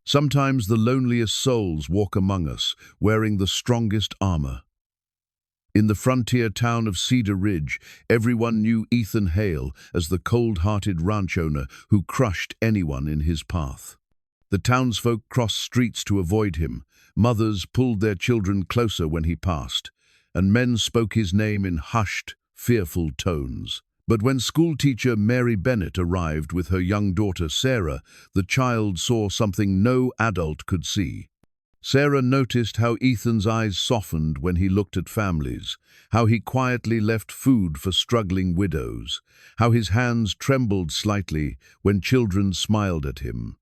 Sometimes the loneliest souls walk among us, wearing the strongest armor. In the frontier town of Cedar Ridge, everyone knew Ethan Hale as the cold-hearted ranch owner who crushed anyone in his path. The townsfolk crossed streets to avoid him, mothers pulled their children closer when he passed, and men spoke his name in hushed, fearful tones. But when schoolteacher Mary Bennett arrived with her young daughter Sarah, the child saw something no adult could see. Sarah noticed how Ethan's eyes softened when he looked at families, how he quietly left food for struggling widows, how his hands trembled slightly when children smiled at him.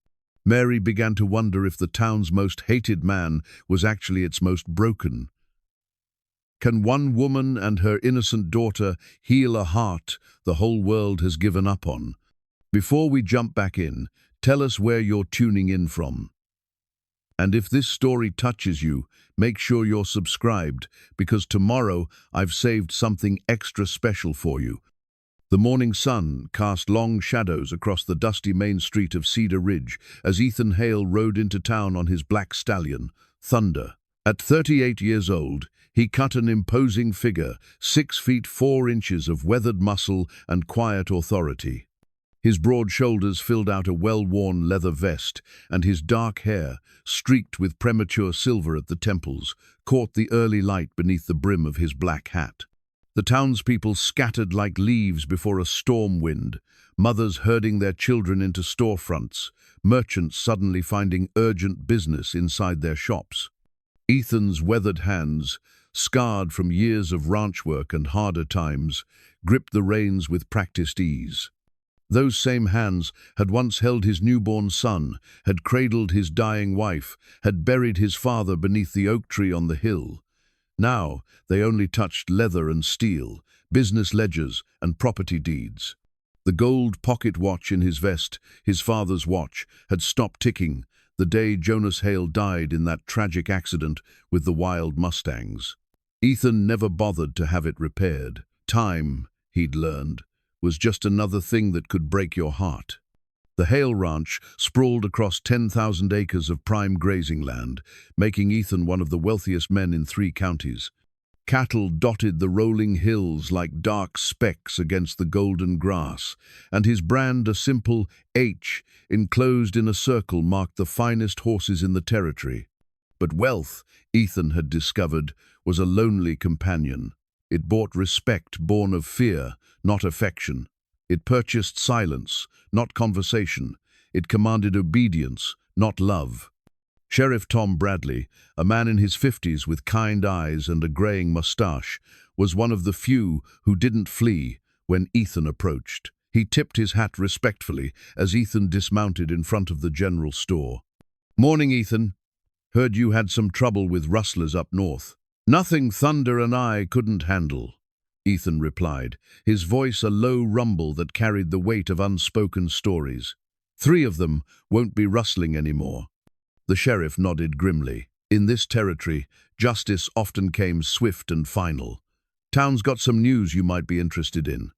Mary began to wonder if the town's most hated man was actually its most broken. Can one woman and her innocent daughter heal a heart the whole world has given up on? Before we jump back in, tell us where you're tuning in from. And if this story touches you, make sure you're subscribed, because tomorrow I've saved something extra special for you. The morning sun cast long shadows across the dusty main street of Cedar Ridge as Ethan Hale rode into town on his black stallion, Thunder. At 38 years old, he cut an imposing figure, 6 feet 4 inches of weathered muscle and quiet authority. His broad shoulders filled out a well-worn leather vest, and his dark hair, streaked with premature silver at the temples, caught the early light beneath the brim of his black hat. The townspeople scattered like leaves before a storm wind, mothers herding their children into storefronts, merchants suddenly finding urgent business inside their shops. Ethan's weathered hands, scarred from years of ranch work and harder times, gripped the reins with practiced ease. Those same hands had once held his newborn son, had cradled his dying wife, had buried his father beneath the oak tree on the hill. Now they only touched leather and steel, business ledgers and property deeds. The gold pocket watch in his vest, his father's watch, had stopped ticking the day Jonas Hale died in that tragic accident with the wild Mustangs. Ethan never bothered to have it repaired. Time, he'd learned, was just another thing that could break your heart. The Hale Ranch sprawled across 10,000 acres of prime grazing land, making Ethan one of the wealthiest men in 3 counties. Cattle dotted the rolling hills like dark specks against the golden grass, and his brand, a simple H, enclosed in a circle, marked the finest horses in the territory. But wealth, Ethan had discovered, was a lonely companion. It bought respect born of fear, not affection. It purchased silence, not conversation. It commanded obedience, not love. Sheriff Tom Bradley, a man in his 50s with kind eyes and a graying mustache, was one of the few who didn't flee when Ethan approached. He tipped his hat respectfully as Ethan dismounted in front of the general store. "Morning, Ethan. Heard you had some trouble with rustlers up north." "Nothing Thunder and I couldn't handle," Ethan replied, his voice a low rumble that carried the weight of unspoken stories. "3 of them won't be rustling anymore." The sheriff nodded grimly. In this territory, justice often came swift and final. "Town's got some news you might be interested in.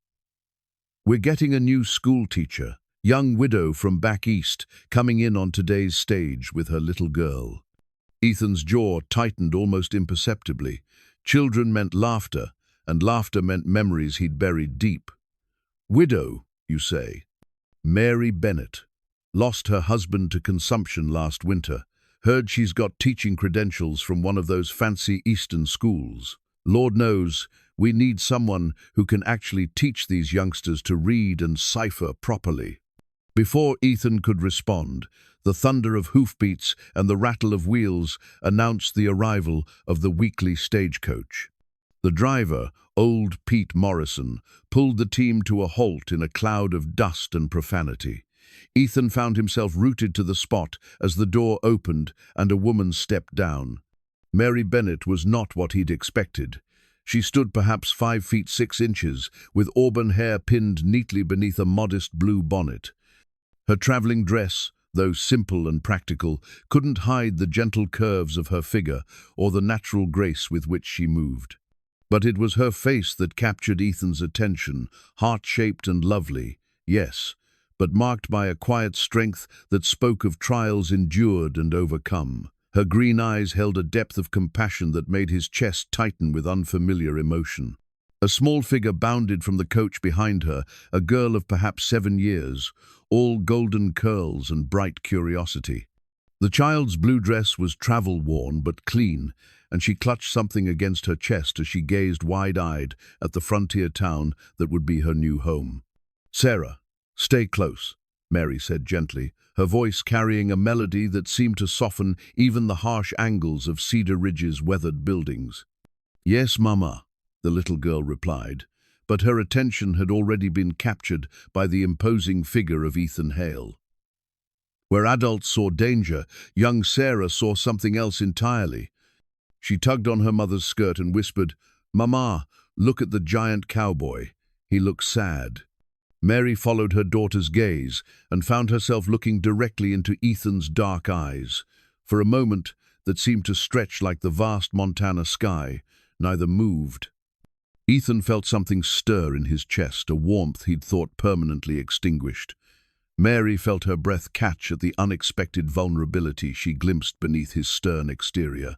We're getting a new schoolteacher, young widow from back east, coming in on today's stage with her little girl." Ethan's jaw tightened almost imperceptibly. Children meant laughter, and laughter meant memories he'd buried deep. "Widow, you say?" "Mary Bennett. Lost her husband to consumption last winter. Heard she's got teaching credentials from one of those fancy Eastern schools. Lord knows, we need someone who can actually teach these youngsters to read and cipher properly." Before Ethan could respond, the thunder of hoofbeats and the rattle of wheels announced the arrival of the weekly stagecoach. The driver, old Pete Morrison, pulled the team to a halt in a cloud of dust and profanity. Ethan found himself rooted to the spot as the door opened and a woman stepped down. Mary Bennett was not what he'd expected. She stood perhaps 5 feet 6 inches, with auburn hair pinned neatly beneath a modest blue bonnet. Her traveling dress, though simple and practical, couldn't hide the gentle curves of her figure or the natural grace with which she moved. But it was her face that captured Ethan's attention, heart-shaped and lovely, yes, but marked by a quiet strength that spoke of trials endured and overcome. Her green eyes held a depth of compassion that made his chest tighten with unfamiliar emotion. A small figure bounded from the coach behind her, a girl of perhaps 7 years, all golden curls and bright curiosity. The child's blue dress was travel-worn but clean, and she clutched something against her chest as she gazed wide-eyed at the frontier town that would be her new home. "Sarah, stay close," Mary said gently, her voice carrying a melody that seemed to soften even the harsh angles of Cedar Ridge's weathered buildings. "Yes, Mama," the little girl replied, but her attention had already been captured by the imposing figure of Ethan Hale. Where adults saw danger, young Sarah saw something else entirely. She tugged on her mother's skirt and whispered, "Mama, look at the giant cowboy. He looks sad." Mary followed her daughter's gaze and found herself looking directly into Ethan's dark eyes. For a moment that seemed to stretch like the vast Montana sky, neither moved. Ethan felt something stir in his chest, a warmth he'd thought permanently extinguished. Mary felt her breath catch at the unexpected vulnerability she glimpsed beneath his stern exterior.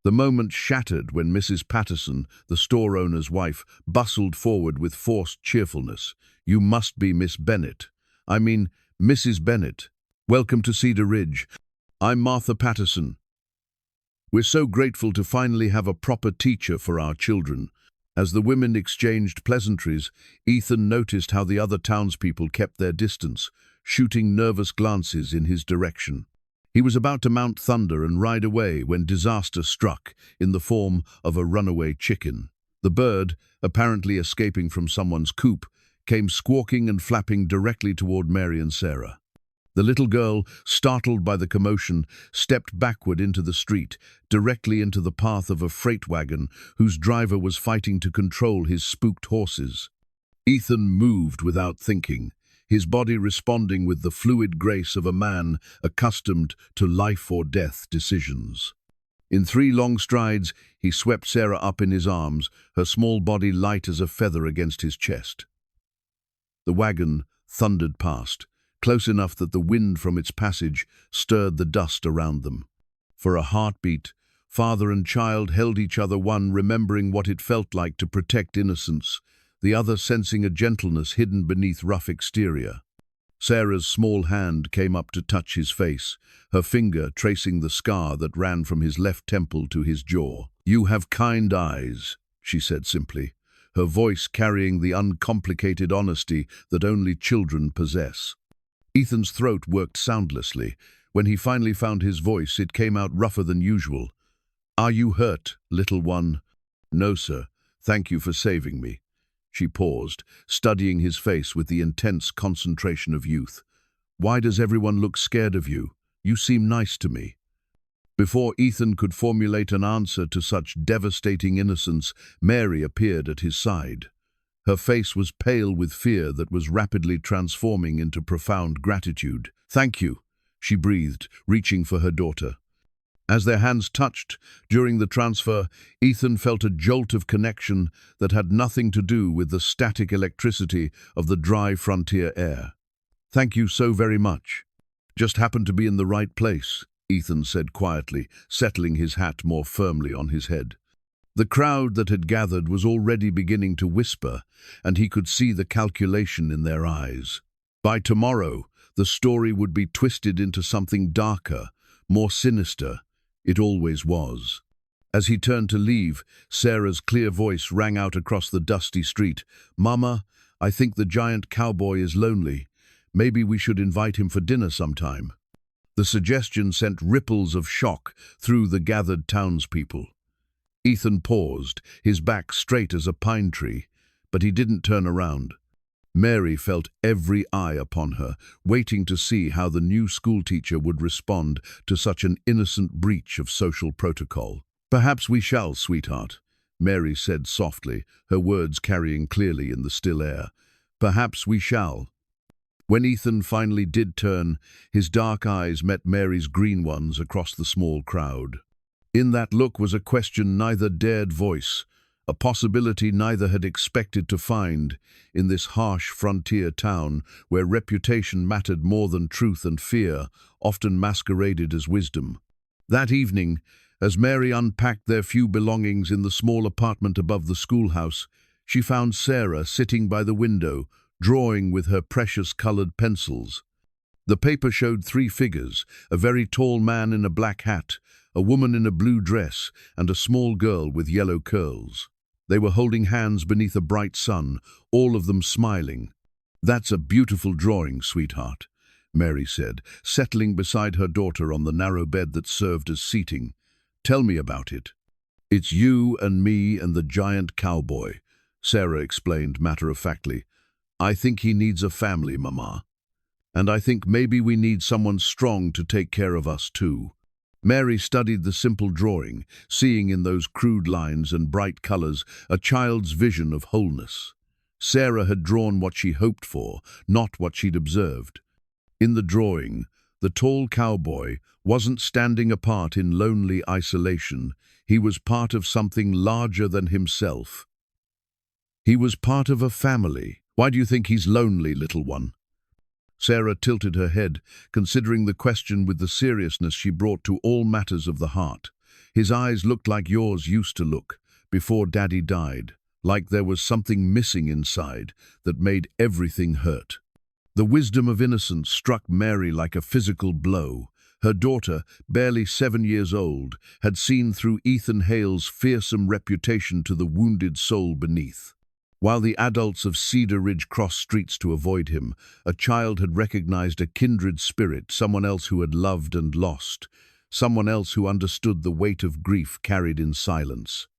The moment shattered when Mrs. Patterson, the store owner's wife, bustled forward with forced cheerfulness. "You must be Miss Bennett. I mean, Mrs. Bennett. Welcome to Cedar Ridge. I'm Martha Patterson. We're so grateful to finally have a proper teacher for our children." As the women exchanged pleasantries, Ethan noticed how the other townspeople kept their distance, shooting nervous glances in his direction. He was about to mount Thunder and ride away when disaster struck in the form of a runaway chicken. The bird, apparently escaping from someone's coop, came squawking and flapping directly toward Mary and Sarah. The little girl, startled by the commotion, stepped backward into the street, directly into the path of a freight wagon whose driver was fighting to control his spooked horses. Ethan moved without thinking, his body responding with the fluid grace of a man accustomed to life-or-death decisions. In 3 long strides, he swept Sarah up in his arms, her small body light as a feather against his chest. The wagon thundered past, close enough that the wind from its passage stirred the dust around them. For a heartbeat, father and child held each other, one remembering what it felt like to protect innocence, the other sensing a gentleness hidden beneath rough exterior. Sarah's small hand came up to touch his face, her finger tracing the scar that ran from his left temple to his jaw. "You have kind eyes," she said simply, her voice carrying the uncomplicated honesty that only children possess. Ethan's throat worked soundlessly. When he finally found his voice, it came out rougher than usual. "Are you hurt, little one?" "No, sir. Thank you for saving me." She paused, studying his face with the intense concentration of youth. "Why does everyone look scared of you? You seem nice to me." Before Ethan could formulate an answer to such devastating innocence, Mary appeared at his side. Her face was pale with fear that was rapidly transforming into profound gratitude. "Thank you," she breathed, reaching for her daughter. As their hands touched during the transfer, Ethan felt a jolt of connection that had nothing to do with the static electricity of the dry frontier air. "Thank you so very much. Just happened to be in the right place," Ethan said quietly, settling his hat more firmly on his head. The crowd that had gathered was already beginning to whisper, and he could see the calculation in their eyes. By tomorrow, the story would be twisted into something darker, more sinister. It always was. As he turned to leave, Sarah's clear voice rang out across the dusty street. "Mama, I think the giant cowboy is lonely. Maybe we should invite him for dinner sometime." The suggestion sent ripples of shock through the gathered townspeople. Ethan paused, his back straight as a pine tree, but he didn't turn around. Mary felt every eye upon her, waiting to see how the new schoolteacher would respond to such an innocent breach of social protocol. "Perhaps we shall, sweetheart," Mary said softly, her words carrying clearly in the still air. "Perhaps we shall." When Ethan finally did turn, his dark eyes met Mary's green ones across the small crowd. In that look was a question neither dared voice, a possibility neither had expected to find in this harsh frontier town where reputation mattered more than truth and fear, often masqueraded as wisdom. That evening, as Mary unpacked their few belongings in the small apartment above the schoolhouse, she found Sarah sitting by the window, drawing with her precious colored pencils. The paper showed three figures, a very tall man in a black hat, a woman in a blue dress, and a small girl with yellow curls. They were holding hands beneath a bright sun, all of them smiling. "That's a beautiful drawing, sweetheart," Mary said, settling beside her daughter on the narrow bed that served as seating. "Tell me about it." "It's you and me and the giant cowboy," Sarah explained matter-of-factly. "I think he needs a family, Mama. And I think maybe we need someone strong to take care of us too." Mary studied the simple drawing, seeing in those crude lines and bright colors a child's vision of wholeness. Sarah had drawn what she hoped for, not what she'd observed. In the drawing, the tall cowboy wasn't standing apart in lonely isolation. He was part of something larger than himself. He was part of a family. "Why do you think he's lonely, little one?" Sarah tilted her head, considering the question with the seriousness she brought to all matters of the heart. "His eyes looked like yours used to look, before Daddy died, like there was something missing inside that made everything hurt." The wisdom of innocence struck Mary like a physical blow. Her daughter, barely 7 years old, had seen through Ethan Hale's fearsome reputation to the wounded soul beneath. While the adults of Cedar Ridge crossed streets to avoid him, a child had recognized a kindred spirit, someone else who had loved and lost, someone else who understood the weight of grief carried in silence.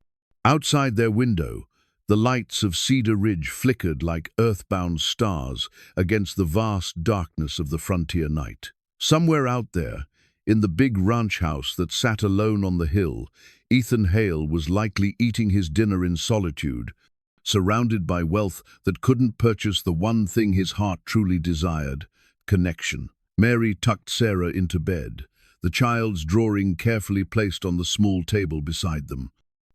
Outside their window, the lights of Cedar Ridge flickered like earthbound stars against the vast darkness of the frontier night. Somewhere out there, in the big ranch house that sat alone on the hill, Ethan Hale was likely eating his dinner in solitude, surrounded by wealth that couldn't purchase the one thing his heart truly desired: connection. Mary tucked Sarah into bed, the child's drawing carefully placed on the small table beside them.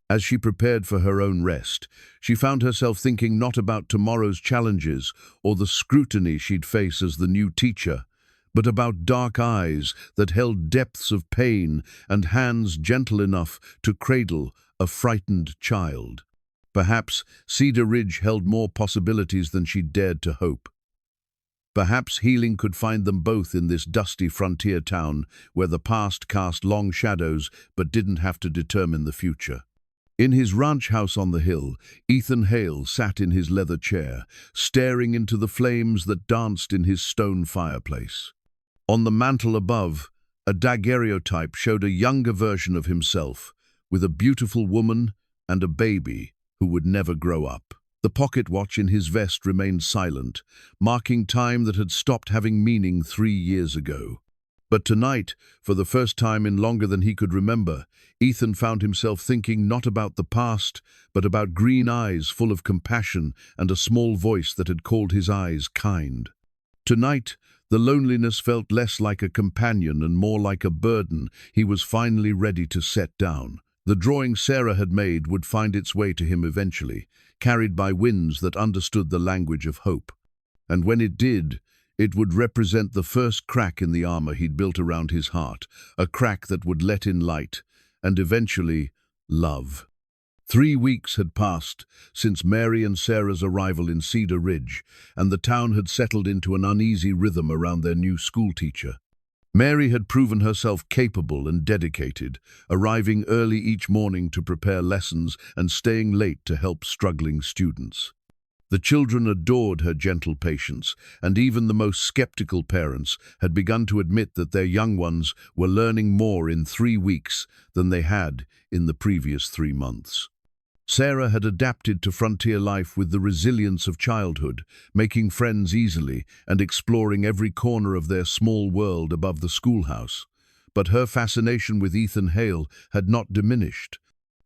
As she prepared for her own rest, she found herself thinking not about tomorrow's challenges or the scrutiny she'd face as the new teacher, but about dark eyes that held depths of pain and hands gentle enough to cradle a frightened child. Perhaps Cedar Ridge held more possibilities than she dared to hope. Perhaps healing could find them both in this dusty frontier town where the past cast long shadows but didn't have to determine the future. In his ranch house on the hill, Ethan Hale sat in his leather chair, staring into the flames that danced in his stone fireplace. On the mantel above, a daguerreotype showed a younger version of himself, with a beautiful woman and a baby who would never grow up. The pocket watch in his vest remained silent, marking time that had stopped having meaning 3 years ago. But tonight, for the first time in longer than he could remember, Ethan found himself thinking not about the past, but about green eyes full of compassion and a small voice that had called his eyes kind. Tonight, the loneliness felt less like a companion and more like a burden he was finally ready to set down. The drawing Sarah had made would find its way to him eventually, carried by winds that understood the language of hope. And when it did, it would represent the first crack in the armor he'd built around his heart, a crack that would let in light, and eventually, love. 3 weeks had passed since Mary and Sarah's arrival in Cedar Ridge, and the town had settled into an uneasy rhythm around their new schoolteacher. Mary had proven herself capable and dedicated, arriving early each morning to prepare lessons and staying late to help struggling students. The children adored her gentle patience, and even the most skeptical parents had begun to admit that their young ones were learning more in 3 weeks than they had in the previous 3 months. Sarah had adapted to frontier life with the resilience of childhood, making friends easily and exploring every corner of their small world above the schoolhouse. But her fascination with Ethan Hale had not diminished.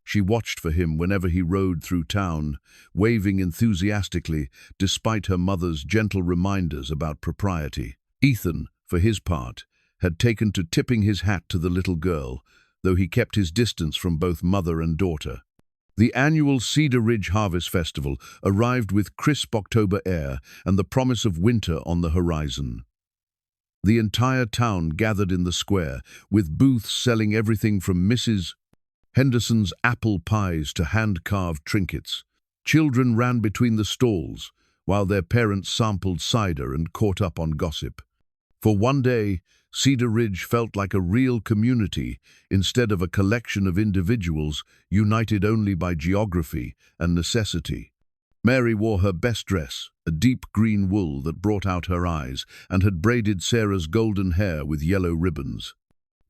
She watched for him whenever he rode through town, waving enthusiastically despite her mother's gentle reminders about propriety. Ethan, for his part, had taken to tipping his hat to the little girl, though he kept his distance from both mother and daughter. The annual Cedar Ridge Harvest Festival arrived with crisp October air and the promise of winter on the horizon. The entire town gathered in the square, with booths selling everything from Mrs. Henderson's apple pies to hand-carved trinkets. Children ran between the stalls, while their parents sampled cider and caught up on gossip. For one day, Cedar Ridge felt like a real community instead of a collection of individuals united only by geography and necessity. Mary wore her best dress, a deep green wool that brought out her eyes, and had braided Sarah's golden hair with yellow ribbons.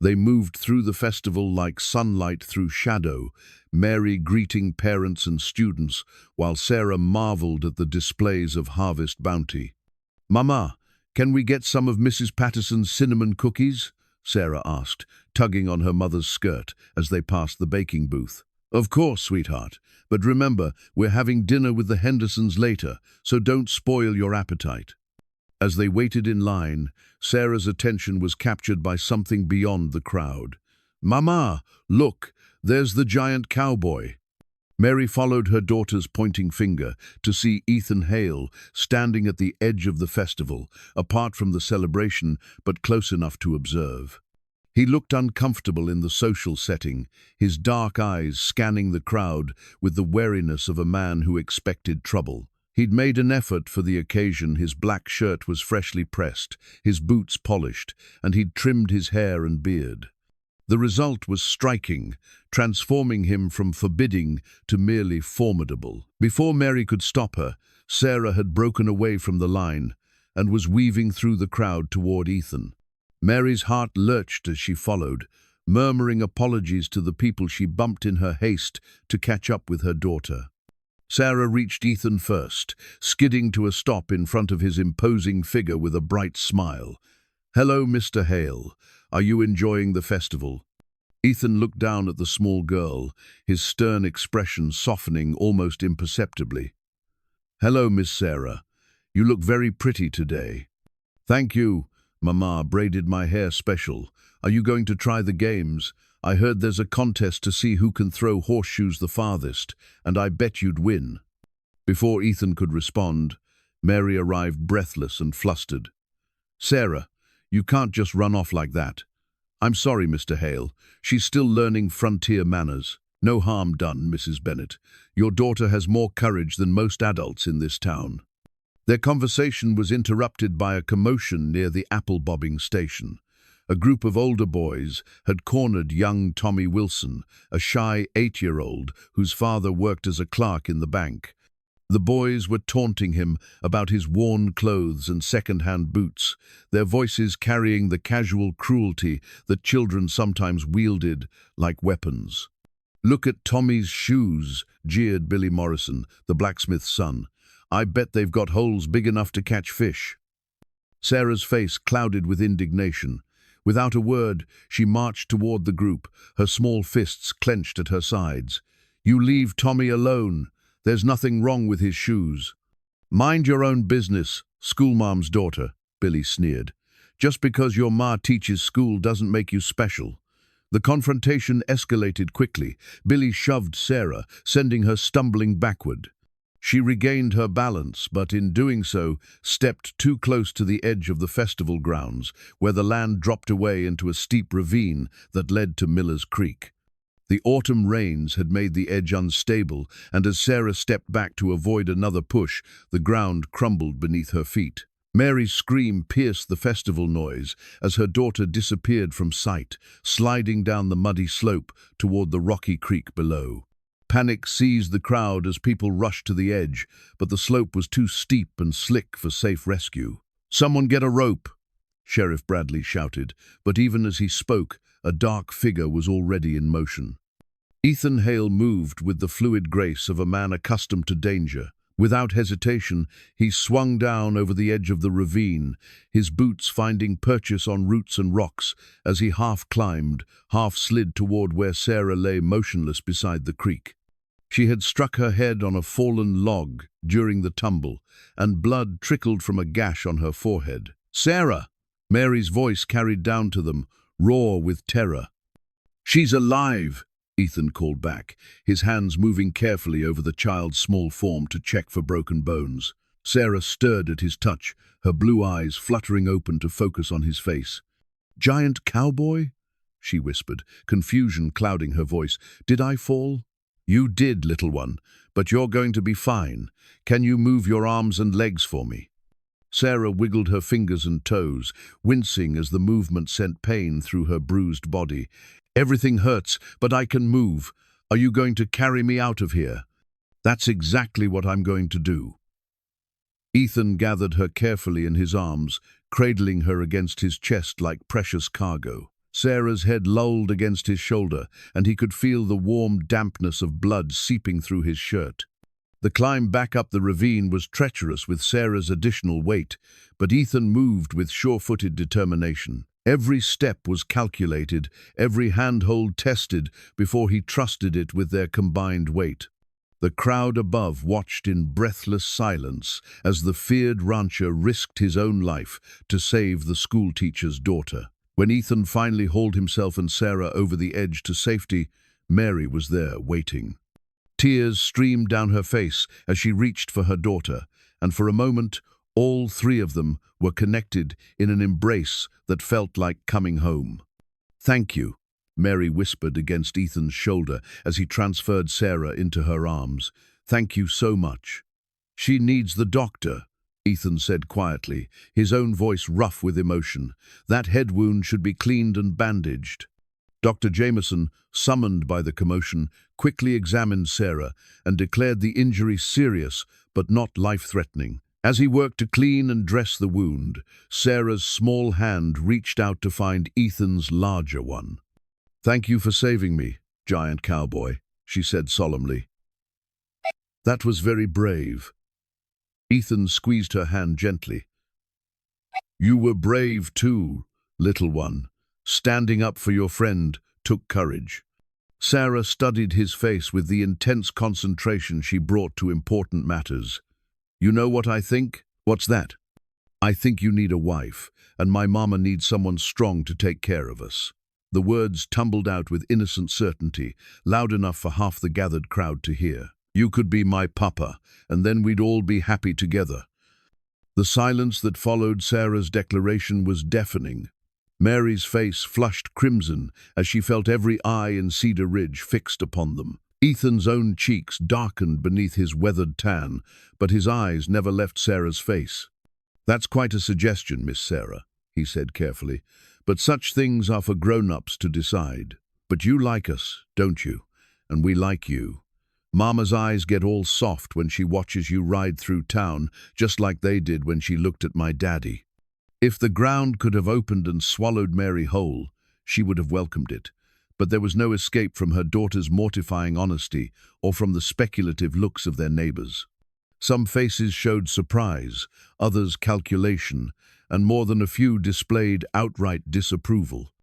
They moved through the festival like sunlight through shadow, Mary greeting parents and students, while Sarah marveled at the displays of harvest bounty. "Mama, can we get some of Mrs. Patterson's cinnamon cookies?" Sarah asked, tugging on her mother's skirt as they passed the baking booth. "Of course, sweetheart, but remember, we're having dinner with the Hendersons later, so don't spoil your appetite." As they waited in line, Sarah's attention was captured by something beyond the crowd. "Mama, look, there's the giant cowboy." Mary followed her daughter's pointing finger to see Ethan Hale standing at the edge of the festival, apart from the celebration but close enough to observe. He looked uncomfortable in the social setting, his dark eyes scanning the crowd with the wariness of a man who expected trouble. He'd made an effort for the occasion. His black shirt was freshly pressed, his boots polished, and he'd trimmed his hair and beard. The result was striking, transforming him from forbidding to merely formidable. Before Mary could stop her, Sarah had broken away from the line and was weaving through the crowd toward Ethan. Mary's heart lurched as she followed, murmuring apologies to the people she bumped in her haste to catch up with her daughter. Sarah reached Ethan first, skidding to a stop in front of his imposing figure with a bright smile. "Hello, Mr. Hale. Are you enjoying the festival?" Ethan looked down at the small girl, his stern expression softening almost imperceptibly. "Hello, Miss Sarah. You look very pretty today." "Thank you. Mama braided my hair special. Are you going to try the games? I heard there's a contest to see who can throw horseshoes the farthest, and I bet you'd win." Before Ethan could respond, Mary arrived breathless and flustered. "Sarah, you can't just run off like that." "I'm sorry, Mr. Hale. She's still learning frontier manners." "No harm done, Mrs. Bennett. Your daughter has more courage than most adults in this town." Their conversation was interrupted by a commotion near the apple-bobbing station. A group of older boys had cornered young Tommy Wilson, a shy 8-year-old whose father worked as a clerk in the bank. The boys were taunting him about his worn clothes and second-hand boots, their voices carrying the casual cruelty that children sometimes wielded like weapons. "Look at Tommy's shoes," jeered Billy Morrison, the blacksmith's son. "I bet they've got holes big enough to catch fish." Sarah's face clouded with indignation. Without a word, she marched toward the group, her small fists clenched at her sides. "You leave Tommy alone. There's nothing wrong with his shoes." "Mind your own business, schoolmom's daughter," Billy sneered. "Just because your ma teaches school doesn't make you special." The confrontation escalated quickly. Billy shoved Sarah, sending her stumbling backward. She regained her balance, but in doing so, stepped too close to the edge of the festival grounds, where the land dropped away into a steep ravine that led to Miller's Creek. The autumn rains had made the edge unstable, and as Sarah stepped back to avoid another push, the ground crumbled beneath her feet. Mary's scream pierced the festival noise as her daughter disappeared from sight, sliding down the muddy slope toward the rocky creek below. Panic seized the crowd as people rushed to the edge, but the slope was too steep and slick for safe rescue. "Someone get a rope," Sheriff Bradley shouted, but even as he spoke, a dark figure was already in motion. Ethan Hale moved with the fluid grace of a man accustomed to danger. Without hesitation, he swung down over the edge of the ravine, his boots finding purchase on roots and rocks as he half climbed, half slid toward where Sarah lay motionless beside the creek. She had struck her head on a fallen log during the tumble, and blood trickled from a gash on her forehead. "Sarah!" Mary's voice carried down to them, raw with terror. "She's alive!" Ethan called back, his hands moving carefully over the child's small form to check for broken bones. Sarah stirred at his touch, her blue eyes fluttering open to focus on his face. "Giant Cowboy?" she whispered, confusion clouding her voice. "Did I fall?" "You did, little one, but you're going to be fine. Can you move your arms and legs for me?" Sarah wiggled her fingers and toes, wincing as the movement sent pain through her bruised body. "Everything hurts, but I can move. Are you going to carry me out of here?" "That's exactly what I'm going to do." Ethan gathered her carefully in his arms, cradling her against his chest like precious cargo. Sarah's head lolled against his shoulder, and he could feel the warm dampness of blood seeping through his shirt. The climb back up the ravine was treacherous with Sarah's additional weight, but Ethan moved with sure-footed determination. Every step was calculated, every handhold tested before he trusted it with their combined weight. The crowd above watched in breathless silence as the feared rancher risked his own life to save the schoolteacher's daughter. When Ethan finally hauled himself and Sarah over the edge to safety, Mary was there, waiting. Tears streamed down her face as she reached for her daughter, and for a moment, all three of them were connected in an embrace that felt like coming home. "Thank you," Mary whispered against Ethan's shoulder as he transferred Sarah into her arms. "Thank you so much." "She needs the doctor," Ethan said quietly, his own voice rough with emotion. "That head wound should be cleaned and bandaged." Dr. Jameson, summoned by the commotion, quickly examined Sarah and declared the injury serious but not life-threatening. As he worked to clean and dress the wound, Sarah's small hand reached out to find Ethan's larger one. "Thank you for saving me, Giant Cowboy," she said solemnly. "That was very brave." Ethan squeezed her hand gently. "You were brave too, little one. Standing up for your friend took courage." Sarah studied his face with the intense concentration she brought to important matters. "You know what I think?" "What's that?" "I think you need a wife, and my mama needs someone strong to take care of us." The words tumbled out with innocent certainty, loud enough for half the gathered crowd to hear. "You could be my papa, and then we'd all be happy together." The silence that followed Sarah's declaration was deafening. Mary's face flushed crimson as she felt every eye in Cedar Ridge fixed upon them. Ethan's own cheeks darkened beneath his weathered tan, but his eyes never left Sarah's face. "That's quite a suggestion, Miss Sarah," he said carefully, "but such things are for grown-ups to decide. But you like us, don't you? And we like you. Mama's eyes get all soft when she watches you ride through town, just like they did when she looked at my daddy." If the ground could have opened and swallowed Mary whole, she would have welcomed it. But there was no escape from her daughter's mortifying honesty or from the speculative looks of their neighbors. Some faces showed surprise, others calculation, and more than a few displayed outright disapproval.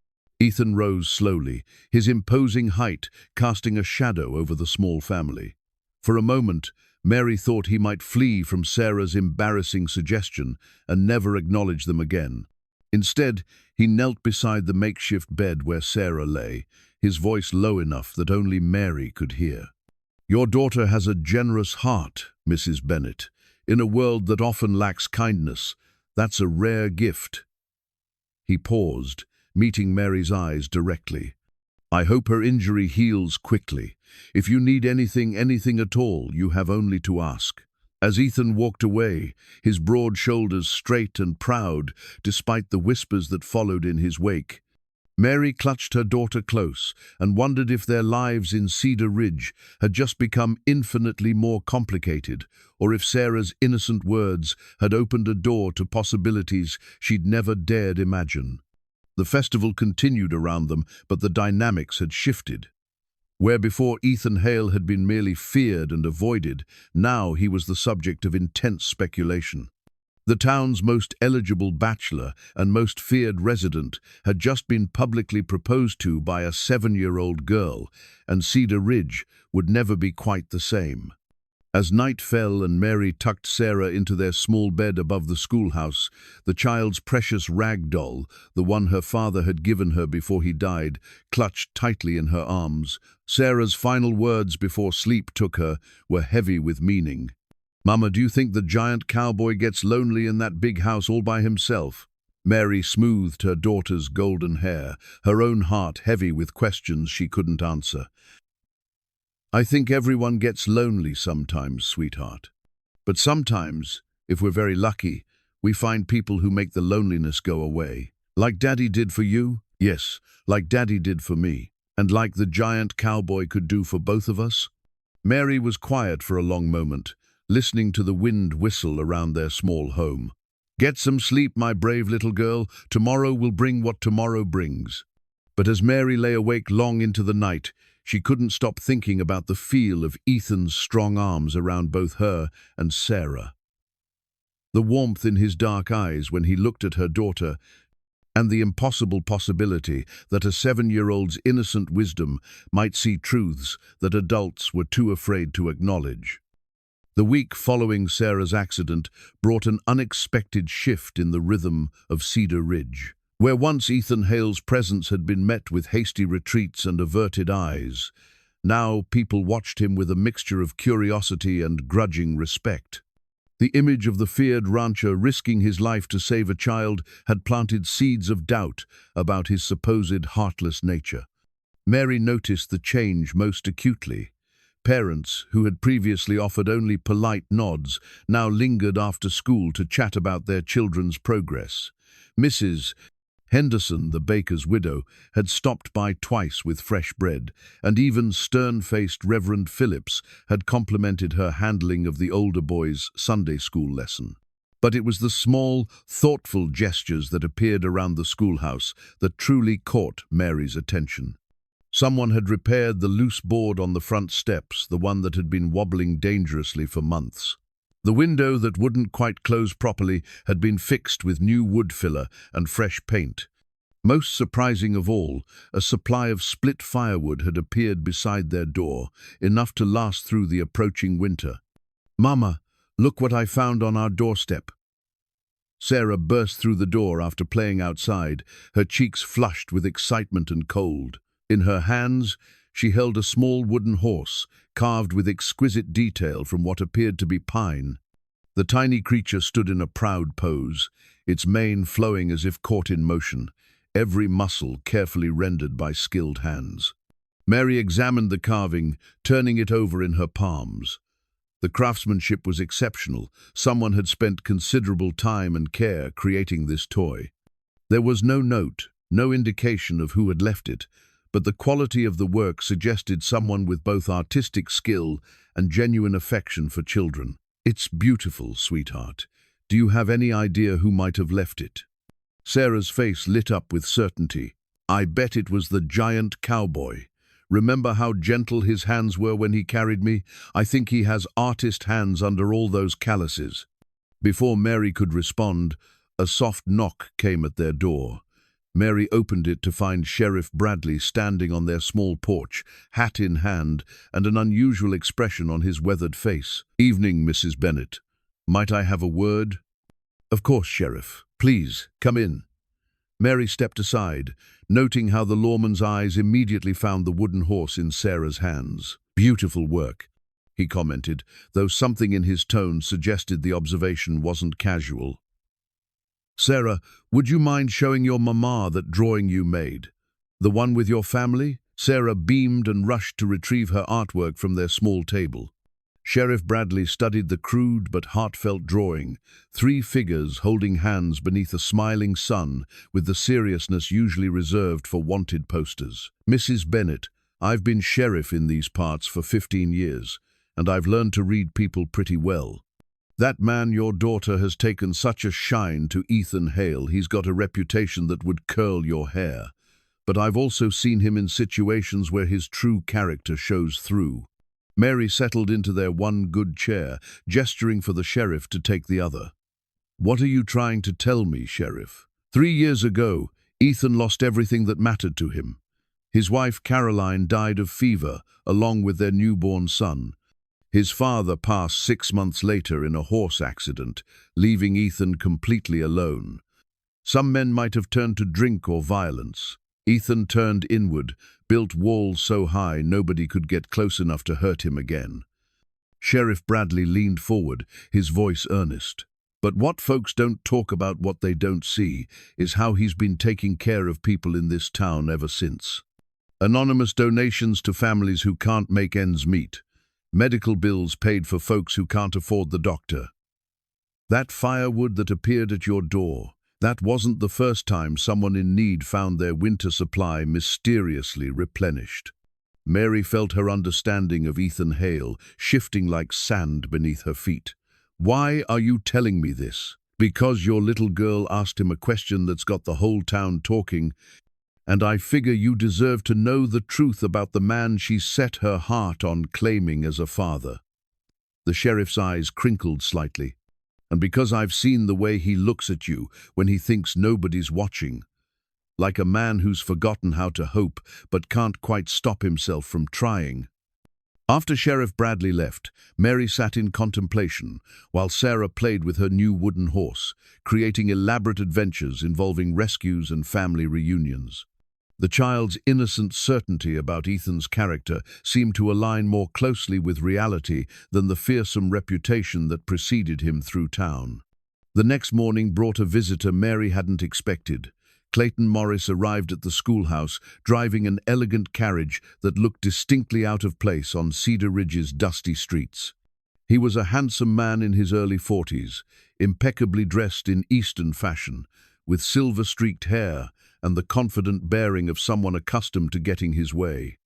Ethan rose slowly, his imposing height casting a shadow over the small family. For a moment, Mary thought he might flee from Sarah's embarrassing suggestion and never acknowledge them again. Instead, he knelt beside the makeshift bed where Sarah lay, his voice low enough that only Mary could hear. "Your daughter has a generous heart, Mrs. Bennett. In a world that often lacks kindness, that's a rare gift." He paused, meeting Mary's eyes directly. "I hope her injury heals quickly. If you need anything at all, you have only to ask." As Ethan walked away, his broad shoulders straight and proud, despite the whispers that followed in his wake, Mary clutched her daughter close and wondered if their lives in Cedar Ridge had just become infinitely more complicated, or if Sarah's innocent words had opened a door to possibilities she'd never dared imagine. The festival continued around them, but the dynamics had shifted. Where before Ethan Hale had been merely feared and avoided, now he was the subject of intense speculation. The town's most eligible bachelor and most feared resident had just been publicly proposed to by a 7-year-old girl, and Cedar Ridge would never be quite the same. As night fell and Mary tucked Sarah into their small bed above the schoolhouse, the child's precious rag doll, the one her father had given her before he died, clutched tightly in her arms. Sarah's final words before sleep took her were heavy with meaning. "Mama, do you think the giant cowboy gets lonely in that big house all by himself?" Mary smoothed her daughter's golden hair, her own heart heavy with questions she couldn't answer. "I think everyone gets lonely sometimes, sweetheart. But sometimes, if we're very lucky, we find people who make the loneliness go away. Like Daddy did for you? Yes, like Daddy did for me. And like the giant cowboy could do for both of us?" Mary was quiet for a long moment, listening to the wind whistle around their small home. "Get some sleep, my brave little girl. Tomorrow will bring what tomorrow brings." But as Mary lay awake long into the night, she couldn't stop thinking about the feel of Ethan's strong arms around both her and Sarah. The warmth in his dark eyes when he looked at her daughter, and the impossible possibility that a 7-year-old's innocent wisdom might see truths that adults were too afraid to acknowledge. The week following Sarah's accident brought an unexpected shift in the rhythm of Cedar Ridge. Where once Ethan Hale's presence had been met with hasty retreats and averted eyes, now people watched him with a mixture of curiosity and grudging respect. The image of the feared rancher risking his life to save a child had planted seeds of doubt about his supposed heartless nature. Mary noticed the change most acutely. Parents, who had previously offered only polite nods, now lingered after school to chat about their children's progress. Mrs. Henderson, the baker's widow, had stopped by twice with fresh bread, and even stern-faced Reverend Phillips had complimented her handling of the older boy's Sunday school lesson. But it was the small, thoughtful gestures that appeared around the schoolhouse that truly caught Mary's attention. Someone had repaired the loose board on the front steps, the one that had been wobbling dangerously for months. The window that wouldn't quite close properly had been fixed with new wood filler and fresh paint. Most surprising of all, a supply of split firewood had appeared beside their door, enough to last through the approaching winter. "Mama, look what I found on our doorstep." Sarah burst through the door after playing outside, her cheeks flushed with excitement and cold. In her hands, she held a small wooden horse, carved with exquisite detail from what appeared to be pine. The tiny creature stood in a proud pose, its mane flowing as if caught in motion, every muscle carefully rendered by skilled hands. Mary examined the carving, turning it over in her palms. The craftsmanship was exceptional. Someone had spent considerable time and care creating this toy. There was no note, no indication of who had left it, but the quality of the work suggested someone with both artistic skill and genuine affection for children. "It's beautiful, sweetheart. Do you have any idea who might have left it?" Sarah's face lit up with certainty. "I bet it was the giant cowboy. Remember how gentle his hands were when he carried me? I think he has artist hands under all those calluses." Before Mary could respond, a soft knock came at their door. Mary opened it to find Sheriff Bradley standing on their small porch, hat in hand, and an unusual expression on his weathered face. "Evening, Mrs. Bennett. Might I have a word?" "Of course, Sheriff. Please, come in." Mary stepped aside, noting how the lawman's eyes immediately found the wooden horse in Sarah's hands. "Beautiful work," he commented, though something in his tone suggested the observation wasn't casual. "Sarah, would you mind showing your mama that drawing you made? The one with your family?" Sarah beamed and rushed to retrieve her artwork from their small table. Sheriff Bradley studied the crude but heartfelt drawing, 3 figures holding hands beneath a smiling sun with the seriousness usually reserved for wanted posters. "Mrs. Bennett, I've been sheriff in these parts for 15 years, and I've learned to read people pretty well. That man your daughter has taken such a shine to, Ethan Hale. He's got a reputation that would curl your hair. But I've also seen him in situations where his true character shows through." Mary settled into their one good chair, gesturing for the sheriff to take the other. "What are you trying to tell me, Sheriff? 3 years ago, Ethan lost everything that mattered to him. His wife, Caroline, died of fever, along with their newborn son. His father passed 6 months later in a horse accident, leaving Ethan completely alone. Some men might have turned to drink or violence. Ethan turned inward, built walls so high nobody could get close enough to hurt him again. Sheriff Bradley leaned forward, his voice earnest. But what folks don't talk about, what they don't see, is how he's been taking care of people in this town ever since. Anonymous donations to families who can't make ends meet. Medical bills paid for folks who can't afford the doctor. That firewood that appeared at your door, that wasn't the first time someone in need found their winter supply mysteriously replenished. Mary felt her understanding of Ethan Hale shifting like sand beneath her feet. Why are you telling me this? Because your little girl asked him a question that's got the whole town talking, and I figure you deserve to know the truth about the man she set her heart on claiming as a father. The sheriff's eyes crinkled slightly. And because I've seen the way he looks at you when he thinks nobody's watching, like a man who's forgotten how to hope but can't quite stop himself from trying. After Sheriff Bradley left, Mary sat in contemplation while Sarah played with her new wooden horse, creating elaborate adventures involving rescues and family reunions. The child's innocent certainty about Ethan's character seemed to align more closely with reality than the fearsome reputation that preceded him through town. The next morning brought a visitor Mary hadn't expected. Clayton Morris arrived at the schoolhouse, driving an elegant carriage that looked distinctly out of place on Cedar Ridge's dusty streets. He was a handsome man in his early 40s, impeccably dressed in Eastern fashion, with silver-streaked hair and the confident bearing of someone accustomed to getting his way.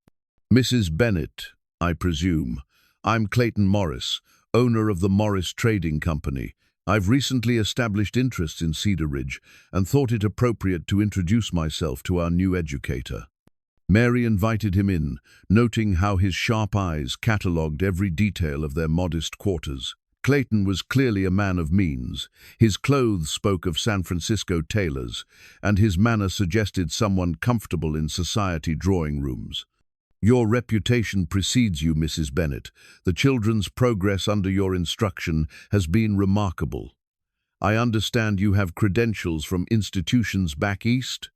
"Mrs. Bennett, I presume. I'm Clayton Morris, owner of the Morris Trading Company. I've recently established interests in Cedar Ridge and thought it appropriate to introduce myself to our new educator." Mary invited him in, noting how his sharp eyes catalogued every detail of their modest quarters. Clayton was clearly a man of means. His clothes spoke of San Francisco tailors, and his manner suggested someone comfortable in society drawing rooms. "Your reputation precedes you, Mrs. Bennett. The children's progress under your instruction has been remarkable. I understand you have credentials from institutions back east?"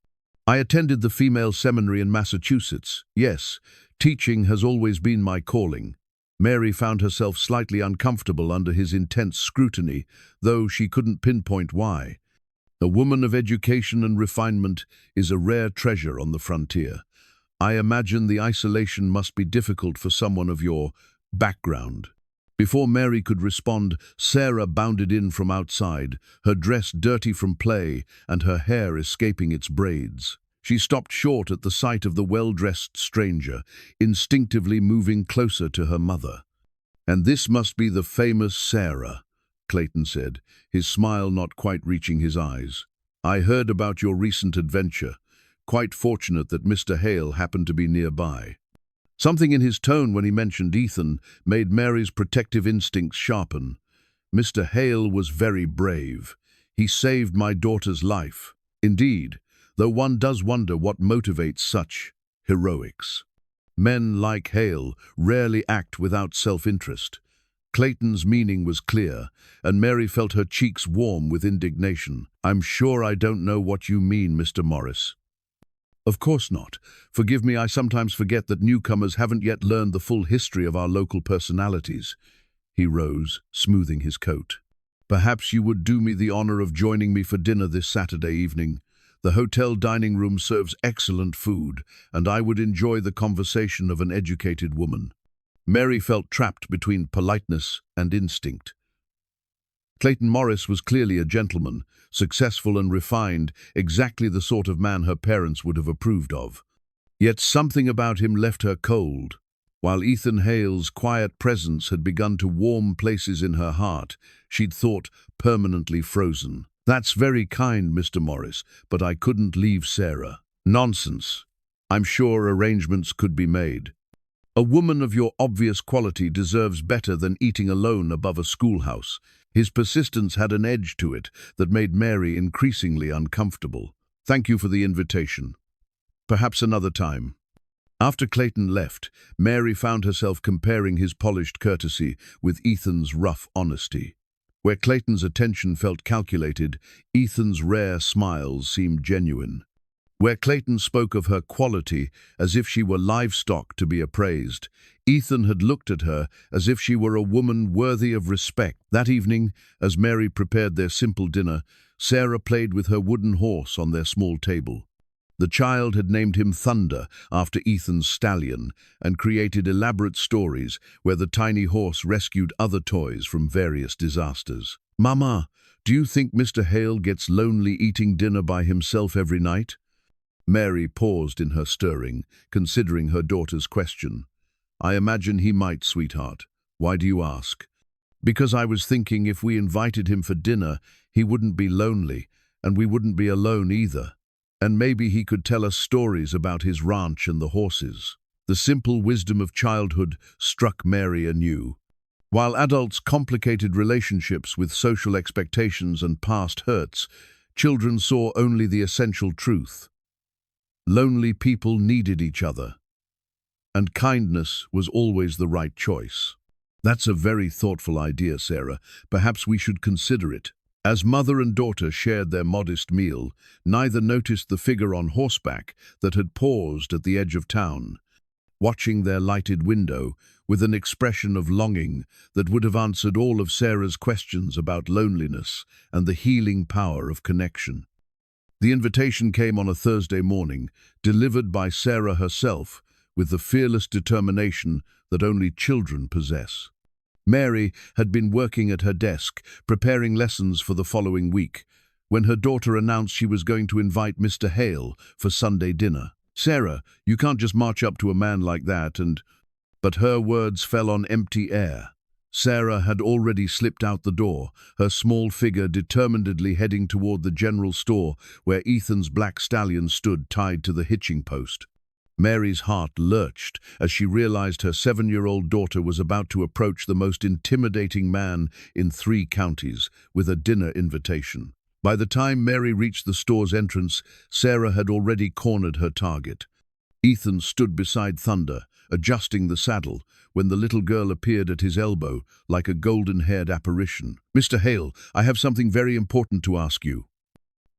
"I attended the female seminary in Massachusetts. Yes, teaching has always been my calling." Mary found herself slightly uncomfortable under his intense scrutiny, though she couldn't pinpoint why. A woman of education and refinement is a rare treasure on the frontier. I imagine the isolation must be difficult for someone of your background. Before Mary could respond, Sarah bounded in from outside, her dress dirty from play and her hair escaping its braids. She stopped short at the sight of the well-dressed stranger, instinctively moving closer to her mother. "And this must be the famous Sarah," Clayton said, his smile not quite reaching his eyes. "I heard about your recent adventure. Quite fortunate that Mr. Hale happened to be nearby." Something in his tone when he mentioned Ethan made Mary's protective instincts sharpen. "Mr. Hale was very brave. He saved my daughter's life." Indeed, though one does wonder what motivates such heroics. Men like Hale rarely act without self-interest. Clayton's meaning was clear, and Mary felt her cheeks warm with indignation. "I'm sure I don't know what you mean, Mr. Morris." "Of course not. Forgive me, I sometimes forget that newcomers haven't yet learned the full history of our local personalities." He rose, smoothing his coat. "Perhaps you would do me the honor of joining me for dinner this Saturday evening. The hotel dining room serves excellent food, and I would enjoy the conversation of an educated woman." Mary felt trapped between politeness and instinct. Clayton Morris was clearly a gentleman, successful and refined, exactly the sort of man her parents would have approved of. Yet something about him left her cold. While Ethan Hale's quiet presence had begun to warm places in her heart, she'd thought permanently frozen. "That's very kind, Mr. Morris, but I couldn't leave Sarah." "Nonsense. I'm sure arrangements could be made. A woman of your obvious quality deserves better than eating alone above a schoolhouse." His persistence had an edge to it that made Mary increasingly uncomfortable. "Thank you for the invitation. Perhaps another time." After Clayton left, Mary found herself comparing his polished courtesy with Ethan's rough honesty. Where Clayton's attention felt calculated, Ethan's rare smiles seemed genuine. Where Clayton spoke of her quality as if she were livestock to be appraised, Ethan had looked at her as if she were a woman worthy of respect. That evening, as Mary prepared their simple dinner, Sarah played with her wooden horse on their small table. The child had named him Thunder after Ethan's stallion and created elaborate stories where the tiny horse rescued other toys from various disasters. "Mama, do you think Mr. Hale gets lonely eating dinner by himself every night?" Mary paused in her stirring, considering her daughter's question. "I imagine he might, sweetheart. Why do you ask?" "Because I was thinking if we invited him for dinner, he wouldn't be lonely, and we wouldn't be alone either. And maybe he could tell us stories about his ranch and the horses." The simple wisdom of childhood struck Mary anew. While adults complicated relationships with social expectations and past hurts, children saw only the essential truth. Lonely people needed each other, and kindness was always the right choice. "That's a very thoughtful idea, Sarah. Perhaps we should consider it." As mother and daughter shared their modest meal, neither noticed the figure on horseback that had paused at the edge of town, watching their lighted window with an expression of longing that would have answered all of Sarah's questions about loneliness and the healing power of connection. The invitation came on a Thursday morning, delivered by Sarah herself, with the fearless determination that only children possess. Mary had been working at her desk, preparing lessons for the following week, when her daughter announced she was going to invite Mr. Hale for Sunday dinner. "Sarah, you can't just march up to a man like that and—" But her words fell on empty air. Sarah had already slipped out the door, her small figure determinedly heading toward the general store where Ethan's black stallion stood tied to the hitching post. Mary's heart lurched as she realized her 7-year-old daughter was about to approach the most intimidating man in 3 counties with a dinner invitation. By the time Mary reached the store's entrance, Sarah had already cornered her target. Ethan stood beside Thunder, adjusting the saddle, when the little girl appeared at his elbow like a golden-haired apparition. "Mr. Hale, I have something very important to ask you."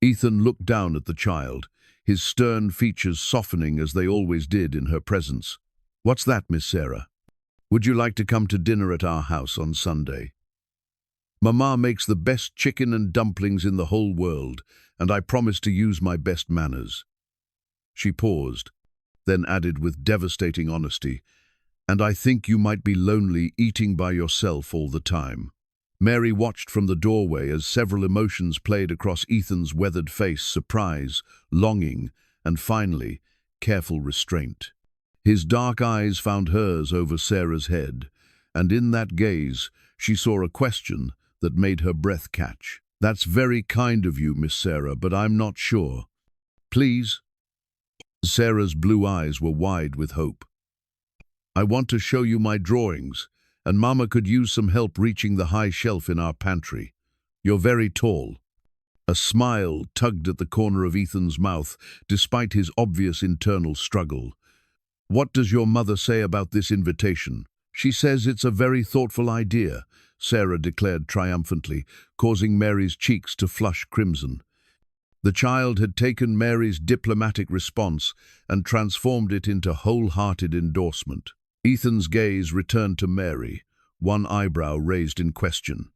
Ethan looked down at the child, his stern features softening as they always did in her presence. "What's that, Miss Sarah? Would you like to come to dinner at our house on Sunday? Mama makes the best chicken and dumplings in the whole world, and I promise to use my best manners." She paused, then added with devastating honesty, "And I think you might be lonely eating by yourself all the time." Mary watched from the doorway as several emotions played across Ethan's weathered face: surprise, longing, and finally, careful restraint. His dark eyes found hers over Sarah's head, and in that gaze she saw a question that made her breath catch. "That's very kind of you, Miss Sarah, but I'm not sure." "Please?" Sarah's blue eyes were wide with hope. "I want to show you my drawings, and Mama could use some help reaching the high shelf in our pantry. You're very tall." A smile tugged at the corner of Ethan's mouth, despite his obvious internal struggle. "What does your mother say about this invitation?" "She says it's a very thoughtful idea," Sarah declared triumphantly, causing Mary's cheeks to flush crimson. The child had taken Mary's diplomatic response and transformed it into wholehearted endorsement. Ethan's gaze returned to Mary, one eyebrow raised in question.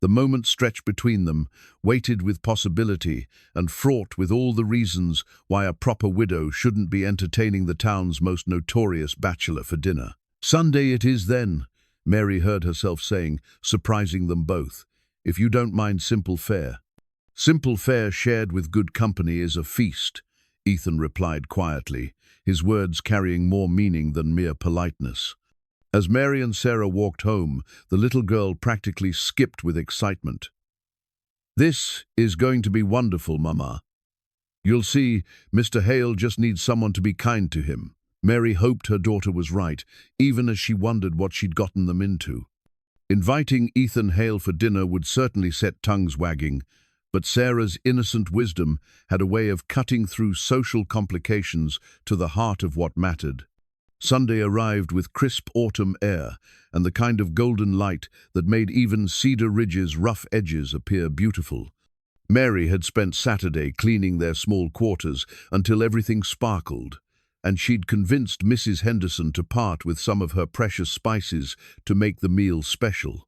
The moment stretched between them, weighted with possibility and fraught with all the reasons why a proper widow shouldn't be entertaining the town's most notorious bachelor for dinner. "Sunday it is then," Mary heard herself saying, surprising them both. "If you don't mind simple fare." "Simple fare shared with good company is a feast," Ethan replied quietly, his words carrying more meaning than mere politeness. As Mary and Sarah walked home, the little girl practically skipped with excitement. "This is going to be wonderful, Mama. You'll see, Mr. Hale just needs someone to be kind to him." Mary hoped her daughter was right, even as she wondered what she'd gotten them into. Inviting Ethan Hale for dinner would certainly set tongues wagging, but Sarah's innocent wisdom had a way of cutting through social complications to the heart of what mattered. Sunday arrived with crisp autumn air and the kind of golden light that made even Cedar Ridge's rough edges appear beautiful. Mary had spent Saturday cleaning their small quarters until everything sparkled, and she'd convinced Mrs. Henderson to part with some of her precious spices to make the meal special.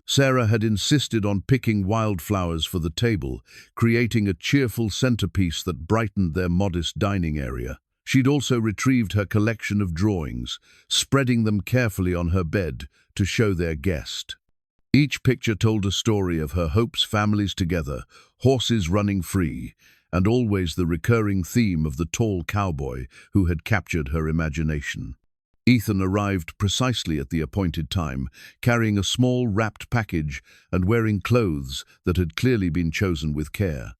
Sarah had insisted on picking wildflowers for the table, creating a cheerful centerpiece that brightened their modest dining area. She'd also retrieved her collection of drawings, spreading them carefully on her bed to show their guest. Each picture told a story of her hopes, families together, horses running free, and always the recurring theme of the tall cowboy who had captured her imagination. Ethan arrived precisely at the appointed time, carrying a small wrapped package and wearing clothes that had clearly been chosen with care.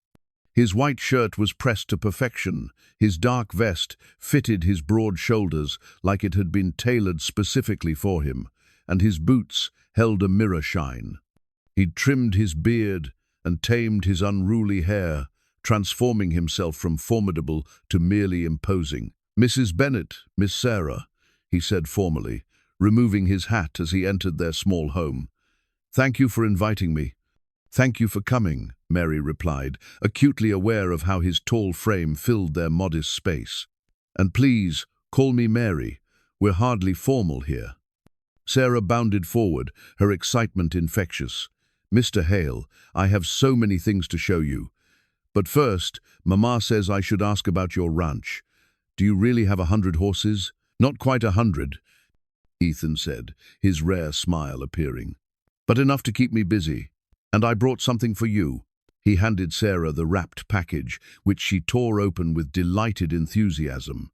His white shirt was pressed to perfection, his dark vest fitted his broad shoulders like it had been tailored specifically for him, and his boots held a mirror shine. He'd trimmed his beard and tamed his unruly hair, transforming himself from formidable to merely imposing. "Mrs. Bennett, Miss Sarah," he said formally, removing his hat as he entered their small home. "Thank you for inviting me." "Thank you for coming," Mary replied, acutely aware of how his tall frame filled their modest space. "And please, call me Mary. We're hardly formal here." Sarah bounded forward, her excitement infectious. "Mr. Hale, I have so many things to show you. But first, Mama says I should ask about your ranch. Do you really have 100 horses?" "Not quite 100, Ethan said, his rare smile appearing. "But enough to keep me busy. And I brought something for you." He handed Sarah the wrapped package, which she tore open with delighted enthusiasm.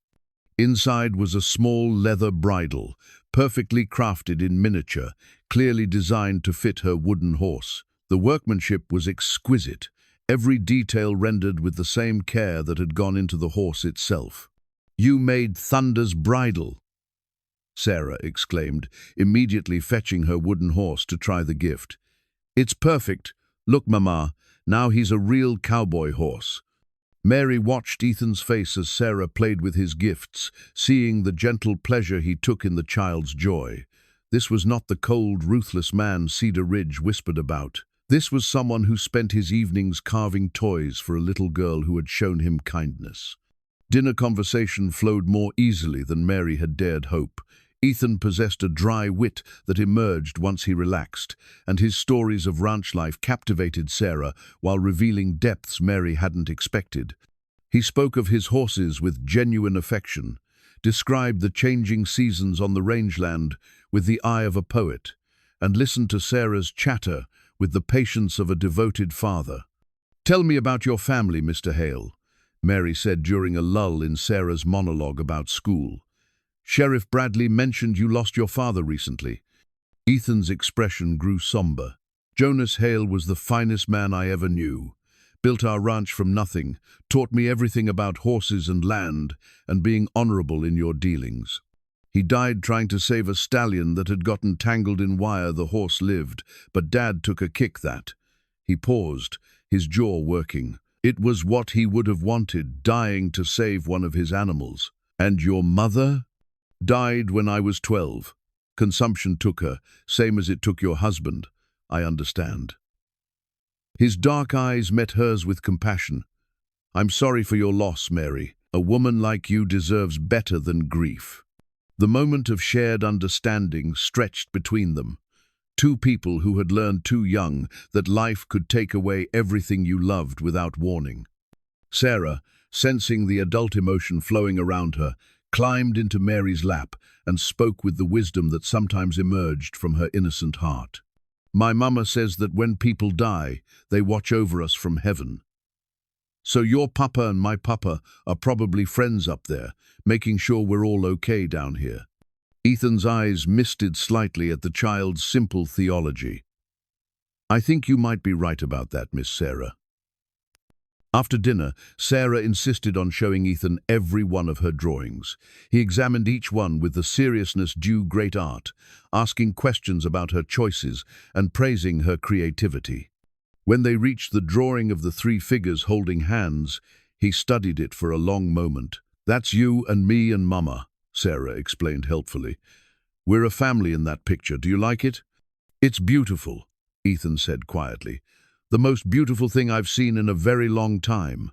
Inside was a small leather bridle, perfectly crafted in miniature, clearly designed to fit her wooden horse. The workmanship was exquisite, every detail rendered with the same care that had gone into the horse itself. "You made Thunder's bridle," Sarah exclaimed, immediately fetching her wooden horse to try the gift. "It's perfect. Look, Mama, now he's a real cowboy horse." Mary watched Ethan's face as Sarah played with his gifts, seeing the gentle pleasure he took in the child's joy. This was not the cold, ruthless man Cedar Ridge whispered about. This was someone who spent his evenings carving toys for a little girl who had shown him kindness. Dinner conversation flowed more easily than Mary had dared hope. Ethan possessed a dry wit that emerged once he relaxed, and his stories of ranch life captivated Sarah while revealing depths Mary hadn't expected. He spoke of his horses with genuine affection, described the changing seasons on the rangeland with the eye of a poet, and listened to Sarah's chatter with the patience of a devoted father. "Tell me about your family, Mr. Hale," Mary said during a lull in Sarah's monologue about school. "Sheriff Bradley mentioned you lost your father recently." Ethan's expression grew somber. "Jonas Hale was the finest man I ever knew. Built our ranch from nothing, taught me everything about horses and land, and being honorable in your dealings. He died trying to save a stallion that had gotten tangled in wire the horse lived, but Dad took a kick that." He paused, his jaw working. "It was what he would have wanted, dying to save one of his animals." "And your mother?" "Died when I was 12. Consumption took her, same as it took your husband. I understand." His dark eyes met hers with compassion. "I'm sorry for your loss, Mary. A woman like you deserves better than grief." The moment of shared understanding stretched between them. Two people who had learned too young that life could take away everything you loved without warning. Sarah, sensing the adult emotion flowing around her, climbed into Mary's lap and spoke with the wisdom that sometimes emerged from her innocent heart. "My mama says that when people die, they watch over us from heaven. So your papa and my papa are probably friends up there, making sure we're all okay down here." Ethan's eyes misted slightly at the child's simple theology. "I think you might be right about that, Miss Sarah." After dinner, Sarah insisted on showing Ethan every one of her drawings. He examined each one with the seriousness due great art, asking questions about her choices and praising her creativity. When they reached the drawing of the three figures holding hands, he studied it for a long moment. "That's you and me and Mama," Sarah explained helpfully. "We're a family in that picture. Do you like it?" "It's beautiful," Ethan said quietly. "The most beautiful thing I've seen in a very long time."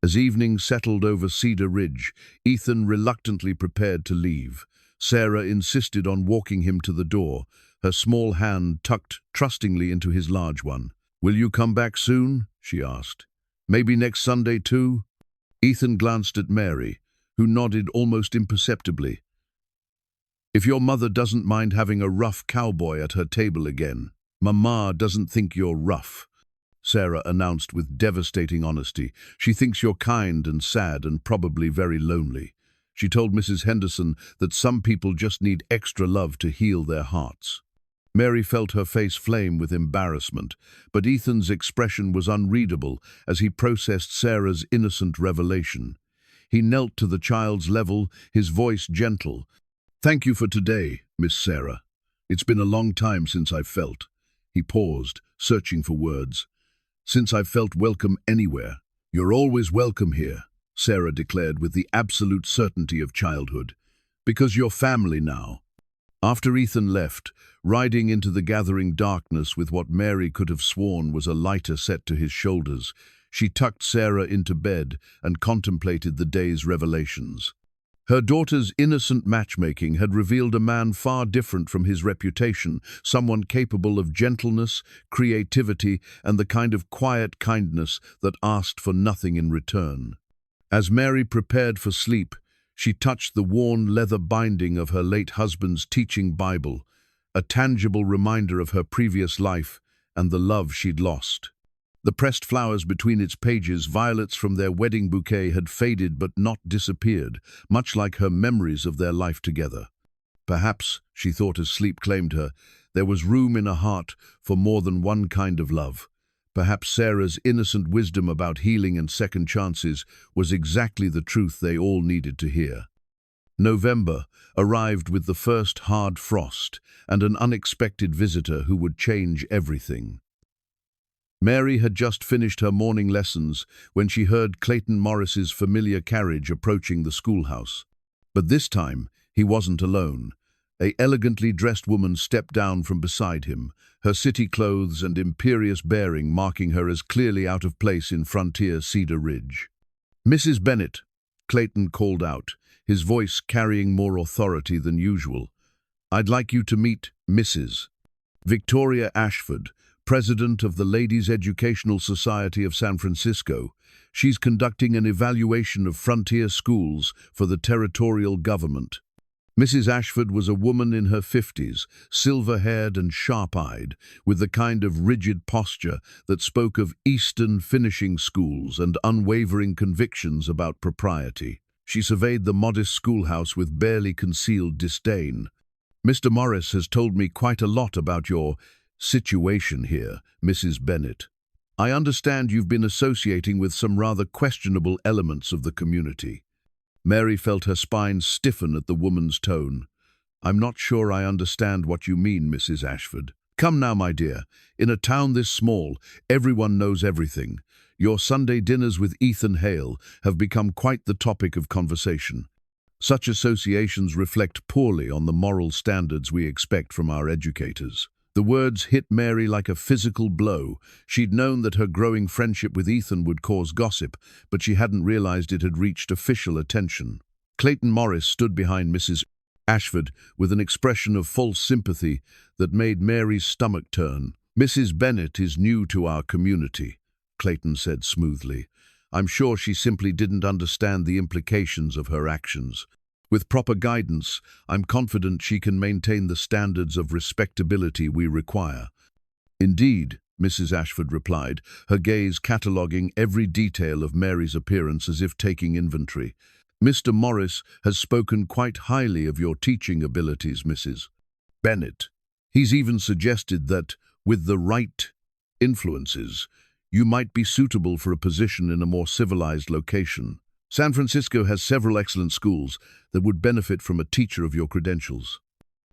As evening settled over Cedar Ridge, Ethan reluctantly prepared to leave. Sarah insisted on walking him to the door, her small hand tucked trustingly into his large one. "Will you come back soon?" she asked. "Maybe next Sunday too?" Ethan glanced at Mary, who nodded almost imperceptibly. "If your mother doesn't mind having a rough cowboy at her table again." "Mama doesn't think you're rough," Sarah announced with devastating honesty. "She thinks you're kind and sad and probably very lonely. She told Mrs. Henderson that some people just need extra love to heal their hearts." Mary felt her face flame with embarrassment, but Ethan's expression was unreadable as he processed Sarah's innocent revelation. He knelt to the child's level, his voice gentle. "Thank you for today, Miss Sarah. It's been a long time since I've felt." He paused, searching for words. "Since I've felt welcome anywhere." "You're always welcome here," Sarah declared with the absolute certainty of childhood. "Because you're family now." After Ethan left, riding into the gathering darkness with what Mary could have sworn was a lighter set to his shoulders, she tucked Sarah into bed and contemplated the day's revelations. Her daughter's innocent matchmaking had revealed a man far different from his reputation, someone capable of gentleness, creativity, and the kind of quiet kindness that asked for nothing in return. As Mary prepared for sleep, she touched the worn leather binding of her late husband's teaching Bible, a tangible reminder of her previous life and the love she'd lost. The pressed flowers between its pages, violets from their wedding bouquet, had faded but not disappeared, much like her memories of their life together. Perhaps, she thought as sleep claimed her, there was room in her heart for more than one kind of love. Perhaps Sarah's innocent wisdom about healing and second chances was exactly the truth they all needed to hear. November arrived with the first hard frost and an unexpected visitor who would change everything. Mary had just finished her morning lessons when she heard Clayton Morris's familiar carriage approaching the schoolhouse. But this time, he wasn't alone. An elegantly dressed woman stepped down from beside him, her city clothes and imperious bearing marking her as clearly out of place in frontier Cedar Ridge. "Mrs. Bennett," Clayton called out, his voice carrying more authority than usual. "I'd like you to meet Mrs. Victoria Ashford, president of the Ladies' Educational Society of San Francisco. She's conducting an evaluation of frontier schools for the territorial government." Mrs. Ashford was a woman in her 50s, silver-haired and sharp-eyed, with the kind of rigid posture that spoke of Eastern finishing schools and unwavering convictions about propriety. She surveyed the modest schoolhouse with barely concealed disdain. "Mr. Morris has told me quite a lot about your situation here, Mrs. Bennett. I understand you've been associating with some rather questionable elements of the community." Mary felt her spine stiffen at the woman's tone. "I'm not sure I understand what you mean, Mrs. Ashford." "Come now, my dear. In a town this small, everyone knows everything. Your Sunday dinners with Ethan Hale have become quite the topic of conversation. Such associations reflect poorly on the moral standards we expect from our educators." The words hit Mary like a physical blow. She'd known that her growing friendship with Ethan would cause gossip, but she hadn't realized it had reached official attention. Clayton Morris stood behind Mrs. Ashford with an expression of false sympathy that made Mary's stomach turn. "Mrs. Bennett is new to our community," Clayton said smoothly. "I'm sure she simply didn't understand the implications of her actions. With proper guidance, I'm confident she can maintain the standards of respectability we require." "Indeed," Mrs. Ashford replied, her gaze cataloguing every detail of Mary's appearance as if taking inventory. "Mr. Morris has spoken quite highly of your teaching abilities, Mrs. Bennett. He's even suggested that, with the right influences, you might be suitable for a position in a more civilized location. San Francisco has several excellent schools that would benefit from a teacher of your credentials."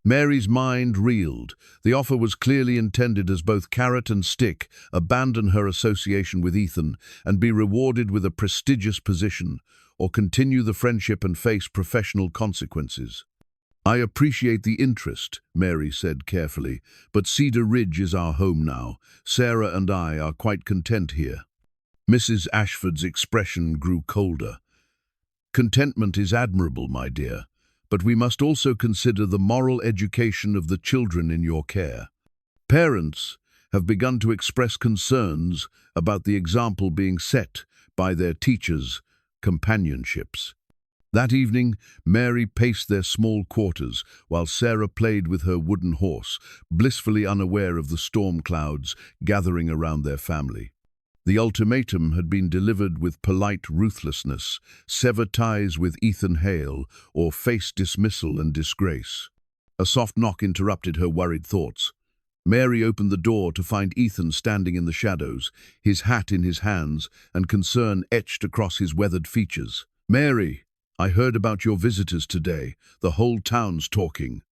Mary's mind reeled. The offer was clearly intended as both carrot and stick: abandon her association with Ethan and be rewarded with a prestigious position, or continue the friendship and face professional consequences. I appreciate the interest, Mary said carefully, but Cedar Ridge is our home now. Sarah and I are quite content here. Mrs. Ashford's expression grew colder. Contentment is admirable, my dear, but we must also consider the moral education of the children in your care. Parents have begun to express concerns about the example being set by their teachers' companionships. That evening, Mary paced their small quarters while Sarah played with her wooden horse, blissfully unaware of the storm clouds gathering around their family. The ultimatum had been delivered with polite ruthlessness: sever ties with Ethan Hale or face dismissal and disgrace. A soft knock interrupted her worried thoughts. Mary opened the door to find Ethan standing in the shadows, his hat in his hands and concern etched across his weathered features. "Mary, I heard about your visitors today. The whole town's talking."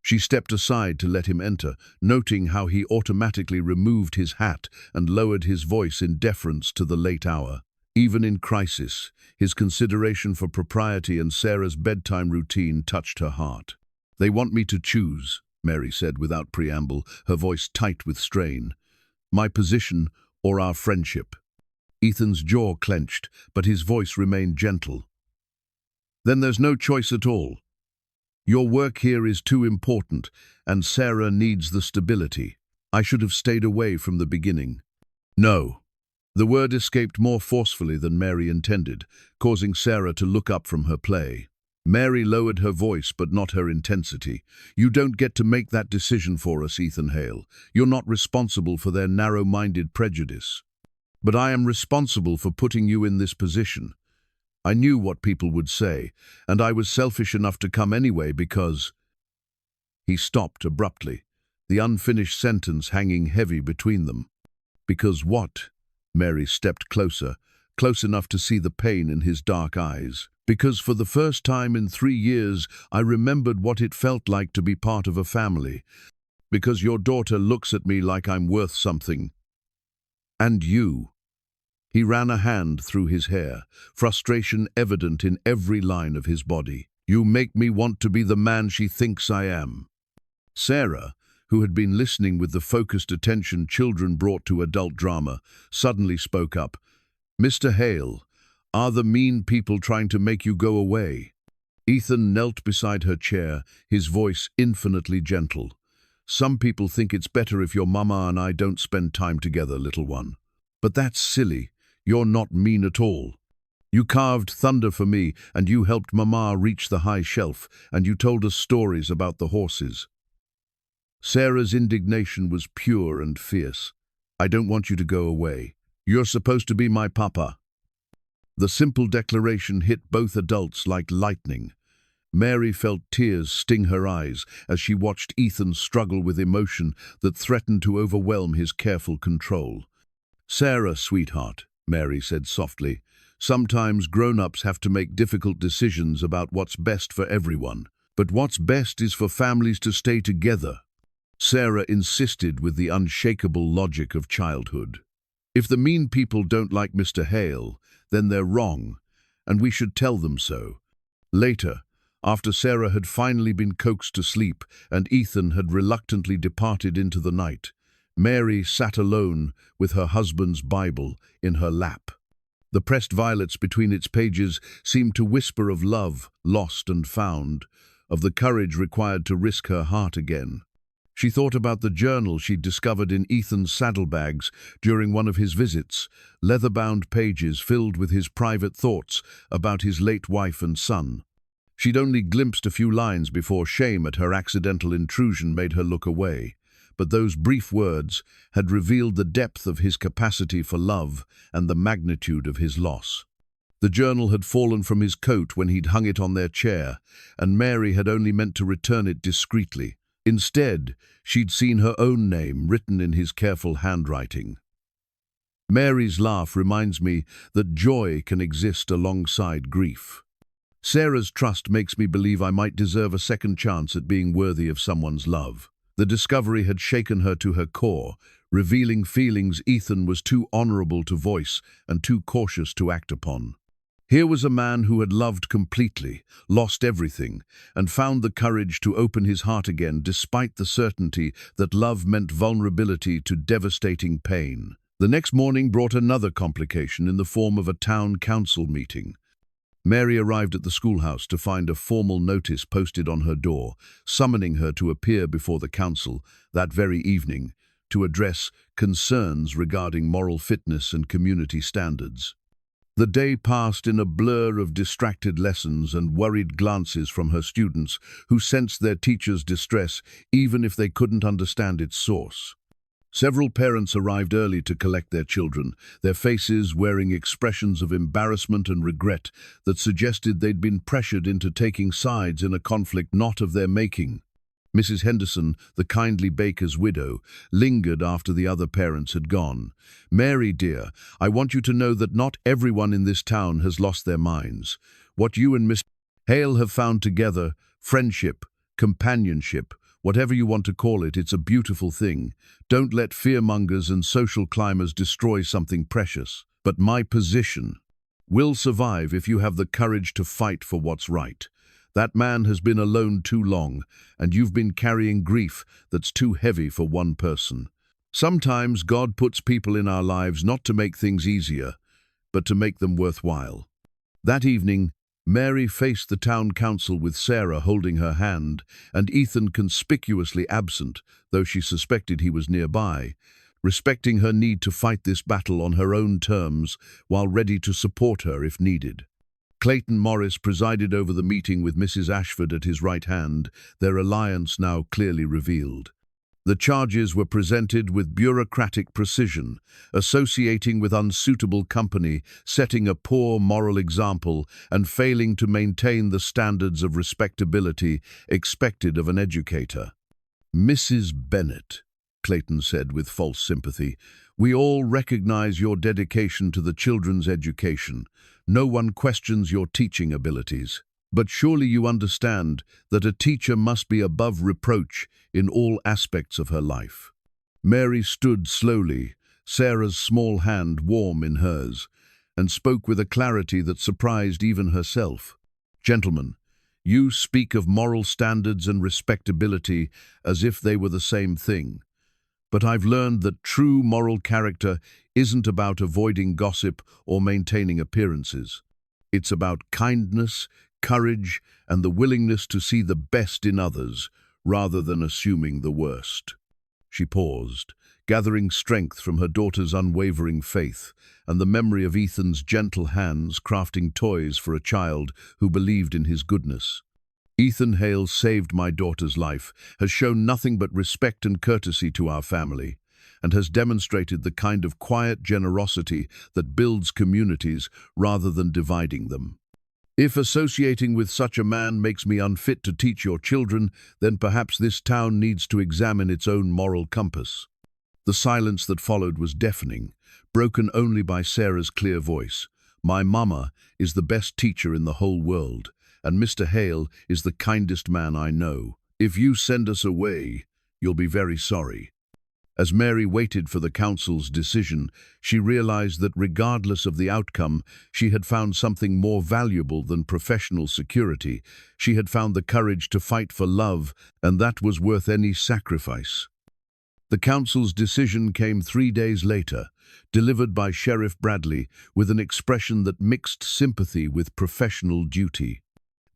She stepped aside to let him enter, noting how he automatically removed his hat and lowered his voice in deference to the late hour. Even in crisis, his consideration for propriety and Sarah's bedtime routine touched her heart. "They want me to choose," Mary said without preamble, her voice tight with strain. "My position or our friendship." Ethan's jaw clenched, but his voice remained gentle. "Then there's no choice at all. Your work here is too important, and Sarah needs the stability. I should have stayed away from the beginning." "No." The word escaped more forcefully than Mary intended, causing Sarah to look up from her play. Mary lowered her voice, but not her intensity. "You don't get to make that decision for us, Ethan Hale. You're not responsible for their narrow-minded prejudice. But I am responsible for putting you in this position. I knew what people would say, and I was selfish enough to come anyway because—" He stopped abruptly, the unfinished sentence hanging heavy between them. "Because what?" Mary stepped closer, close enough to see the pain in his dark eyes. "Because for the first time in 3 years, I remembered what it felt like to be part of a family. Because your daughter looks at me like I'm worth something. And you." He ran a hand through his hair, frustration evident in every line of his body. "You make me want to be the man she thinks I am." Sarah, who had been listening with the focused attention children brought to adult drama, suddenly spoke up. "Mr. Hale, are the mean people trying to make you go away?" Ethan knelt beside her chair, his voice infinitely gentle. "Some people think it's better if your mama and I don't spend time together, little one. But that's silly. You're not mean at all. You carved thunder for me, and you helped Mama reach the high shelf, and you told us stories about the horses." Sarah's indignation was pure and fierce. "I don't want you to go away. You're supposed to be my papa." The simple declaration hit both adults like lightning. Mary felt tears sting her eyes as she watched Ethan struggle with emotion that threatened to overwhelm his careful control. "Sarah, sweetheart," Mary said softly, "sometimes grown-ups have to make difficult decisions about what's best for everyone. But what's best is for families to stay together." Sarah insisted with the unshakable logic of childhood. "If the mean people don't like Mr. Hale, then they're wrong, and we should tell them so." Later, after Sarah had finally been coaxed to sleep and Ethan had reluctantly departed into the night, Mary sat alone with her husband's Bible in her lap. The pressed violets between its pages seemed to whisper of love lost and found, of the courage required to risk her heart again. She thought about the journal she'd discovered in Ethan's saddlebags during one of his visits, leather-bound pages filled with his private thoughts about his late wife and son. She'd only glimpsed a few lines before shame at her accidental intrusion made her look away. But those brief words had revealed the depth of his capacity for love and the magnitude of his loss. The journal had fallen from his coat when he'd hung it on their chair, and Mary had only meant to return it discreetly. Instead, she'd seen her own name written in his careful handwriting. Mary's laugh reminds me that joy can exist alongside grief. Sarah's trust makes me believe I might deserve a second chance at being worthy of someone's love. The discovery had shaken her to her core, revealing feelings Ethan was too honorable to voice and too cautious to act upon. Here was a man who had loved completely, lost everything, and found the courage to open his heart again despite the certainty that love meant vulnerability to devastating pain. The next morning brought another complication in the form of a town council meeting. Mary arrived at the schoolhouse to find a formal notice posted on her door, summoning her to appear before the council that very evening to address concerns regarding moral fitness and community standards. The day passed in a blur of distracted lessons and worried glances from her students, who sensed their teacher's distress even if they couldn't understand its source. Several parents arrived early to collect their children, their faces wearing expressions of embarrassment and regret that suggested they'd been pressured into taking sides in a conflict not of their making. Mrs. Henderson, the kindly baker's widow, lingered after the other parents had gone. "Mary, dear, I want you to know that not everyone in this town has lost their minds. What you and Miss Hale have found together, friendship, companionship, whatever you want to call it, it's a beautiful thing. Don't let fearmongers and social climbers destroy something precious. But my position will survive if you have the courage to fight for what's right. That man has been alone too long, and you've been carrying grief that's too heavy for one person. Sometimes God puts people in our lives not to make things easier, but to make them worthwhile." That evening, Mary faced the town council with Sarah holding her hand and Ethan conspicuously absent, though she suspected he was nearby, respecting her need to fight this battle on her own terms while ready to support her if needed. Clayton Morris presided over the meeting with Mrs. Ashford at his right hand, their alliance now clearly revealed. The charges were presented with bureaucratic precision, associating with unsuitable company, setting a poor moral example, and failing to maintain the standards of respectability expected of an educator. "Mrs. Bennett," Clayton said with false sympathy, "we all recognize your dedication to the children's education. No one questions your teaching abilities. But surely you understand that a teacher must be above reproach in all aspects of her life." Mary stood slowly, Sarah's small hand warm in hers, and spoke with a clarity that surprised even herself. "Gentlemen, you speak of moral standards and respectability as if they were the same thing. But I've learned that true moral character isn't about avoiding gossip or maintaining appearances. It's about kindness, courage, and the willingness to see the best in others, rather than assuming the worst." She paused, gathering strength from her daughter's unwavering faith and the memory of Ethan's gentle hands crafting toys for a child who believed in his goodness. "Ethan Hale saved my daughter's life, has shown nothing but respect and courtesy to our family, and has demonstrated the kind of quiet generosity that builds communities rather than dividing them. If associating with such a man makes me unfit to teach your children, then perhaps this town needs to examine its own moral compass." The silence that followed was deafening, broken only by Sarah's clear voice. "My mama is the best teacher in the whole world, and Mr. Hale is the kindest man I know. If you send us away, you'll be very sorry." As Mary waited for the council's decision, she realized that regardless of the outcome, she had found something more valuable than professional security. She had found the courage to fight for love, and that was worth any sacrifice. The council's decision came 3 days later, delivered by Sheriff Bradley, with an expression that mixed sympathy with professional duty.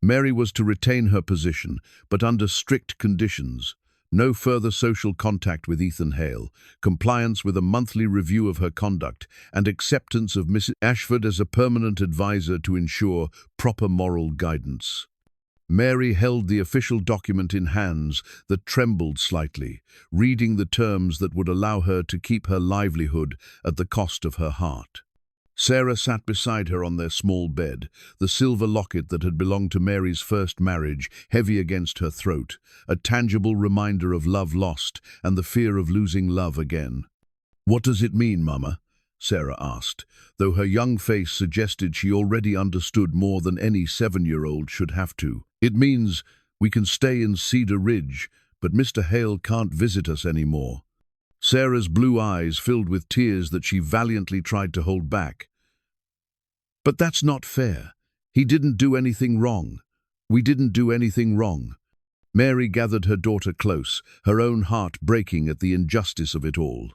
Mary was to retain her position, but under strict conditions. No further social contact with Ethan Hale, compliance with a monthly review of her conduct, and acceptance of Mrs. Ashford as a permanent advisor to ensure proper moral guidance. Mary held the official document in hands that trembled slightly, reading the terms that would allow her to keep her livelihood at the cost of her heart. Sarah sat beside her on their small bed, the silver locket that had belonged to Mary's first marriage heavy against her throat, a tangible reminder of love lost and the fear of losing love again. "What does it mean, Mama?" Sarah asked, though her young face suggested she already understood more than any 7-year-old should have to. "It means we can stay in Cedar Ridge, but Mr. Hale can't visit us anymore." Sarah's blue eyes filled with tears that she valiantly tried to hold back. But that's not fair. He didn't do anything wrong. We didn't do anything wrong. Mary gathered her daughter close, her own heart breaking at the injustice of it all.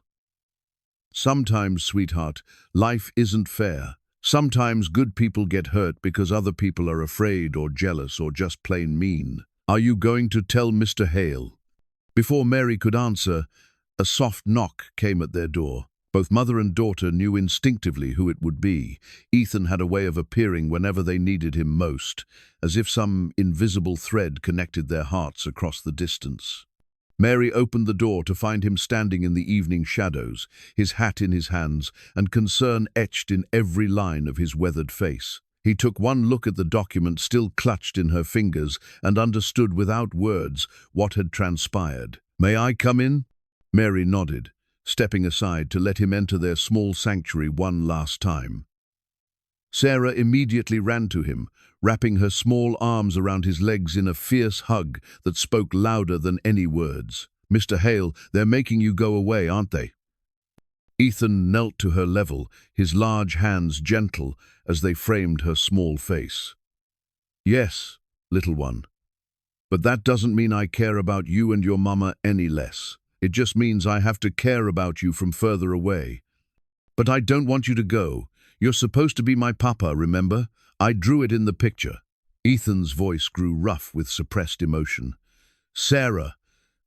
Sometimes, sweetheart, life isn't fair. Sometimes good people get hurt because other people are afraid or jealous or just plain mean. Are you going to tell Mr. Hale? Before Mary could answer, a soft knock came at their door. Both mother and daughter knew instinctively who it would be. Ethan had a way of appearing whenever they needed him most, as if some invisible thread connected their hearts across the distance. Mary opened the door to find him standing in the evening shadows, his hat in his hands, and concern etched in every line of his weathered face. He took one look at the document still clutched in her fingers and understood without words what had transpired. "May I come in?" Mary nodded, stepping aside to let him enter their small sanctuary one last time. Sarah immediately ran to him, wrapping her small arms around his legs in a fierce hug that spoke louder than any words. "Mr. Hale, they're making you go away, aren't they?" Ethan knelt to her level, his large hands gentle as they framed her small face. "Yes, little one. But that doesn't mean I care about you and your mama any less. It just means I have to care about you from further away. But I don't want you to go. You're supposed to be my papa, remember? I drew it in the picture." Ethan's voice grew rough with suppressed emotion. "Sarah,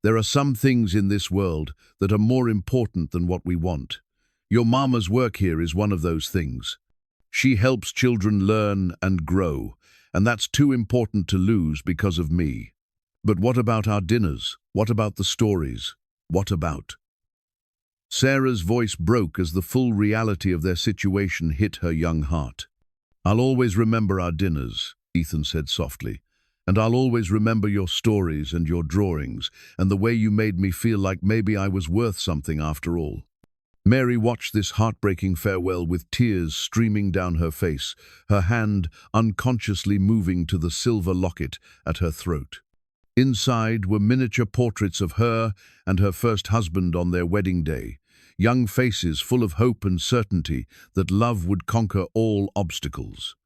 there are some things in this world that are more important than what we want. Your mama's work here is one of those things. She helps children learn and grow, and that's too important to lose because of me. But what about our dinners? What about the stories? What about?" Sarah's voice broke as the full reality of their situation hit her young heart. "I'll always remember our dinners," Ethan said softly, "and I'll always remember your stories and your drawings and the way you made me feel like maybe I was worth something after all." Mary watched this heartbreaking farewell with tears streaming down her face, her hand unconsciously moving to the silver locket at her throat. Inside were miniature portraits of her and her first husband on their wedding day, young faces full of hope and certainty that love would conquer all obstacles.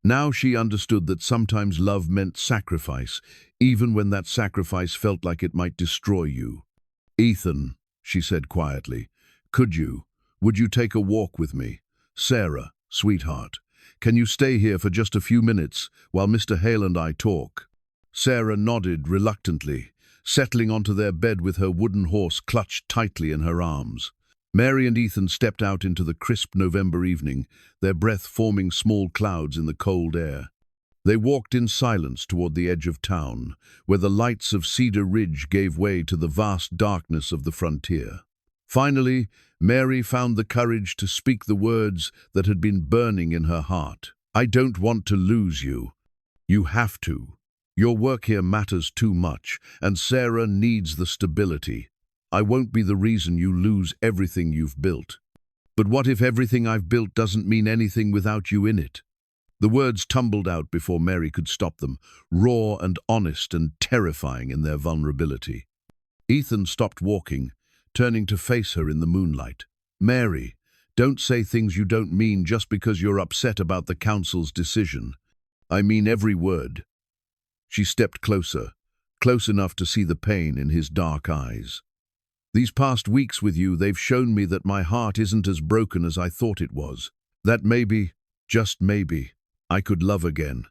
Now she understood that sometimes love meant sacrifice, even when that sacrifice felt like it might destroy you. "Ethan," she said quietly, would you take a walk with me? Sarah, sweetheart, can you stay here for just a few minutes while Mr. Hale and I talk?" Sarah nodded reluctantly, settling onto their bed with her wooden horse clutched tightly in her arms. Mary and Ethan stepped out into the crisp November evening, their breath forming small clouds in the cold air. They walked in silence toward the edge of town, where the lights of Cedar Ridge gave way to the vast darkness of the frontier. Finally, Mary found the courage to speak the words that had been burning in her heart. "I don't want to lose you. You have to. Your work here matters too much, and Sarah needs the stability. I won't be the reason you lose everything you've built. But what if everything I've built doesn't mean anything without you in it?" The words tumbled out before Mary could stop them, raw and honest and terrifying in their vulnerability. Ethan stopped walking, turning to face her in the moonlight. "Mary, don't say things you don't mean just because you're upset about the council's decision. I mean every word." She stepped closer, close enough to see the pain in his dark eyes. "These past weeks with you, they've shown me that my heart isn't as broken as I thought it was. That maybe, just maybe, I could love again."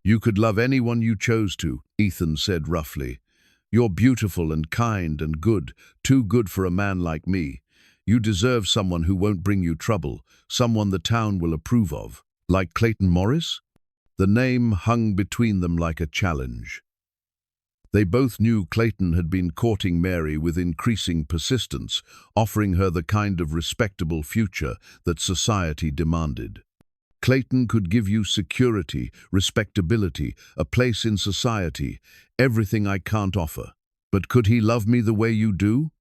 "You could love anyone you chose to," Ethan said roughly. "You're beautiful and kind and good, too good for a man like me. You deserve someone who won't bring you trouble, someone the town will approve of." "Like Clayton Morris?" The name hung between them like a challenge. They both knew Clayton had been courting Mary with increasing persistence, offering her the kind of respectable future that society demanded. Clayton could give you security, respectability, a place in society, everything I can't offer. But could he love me the way you do?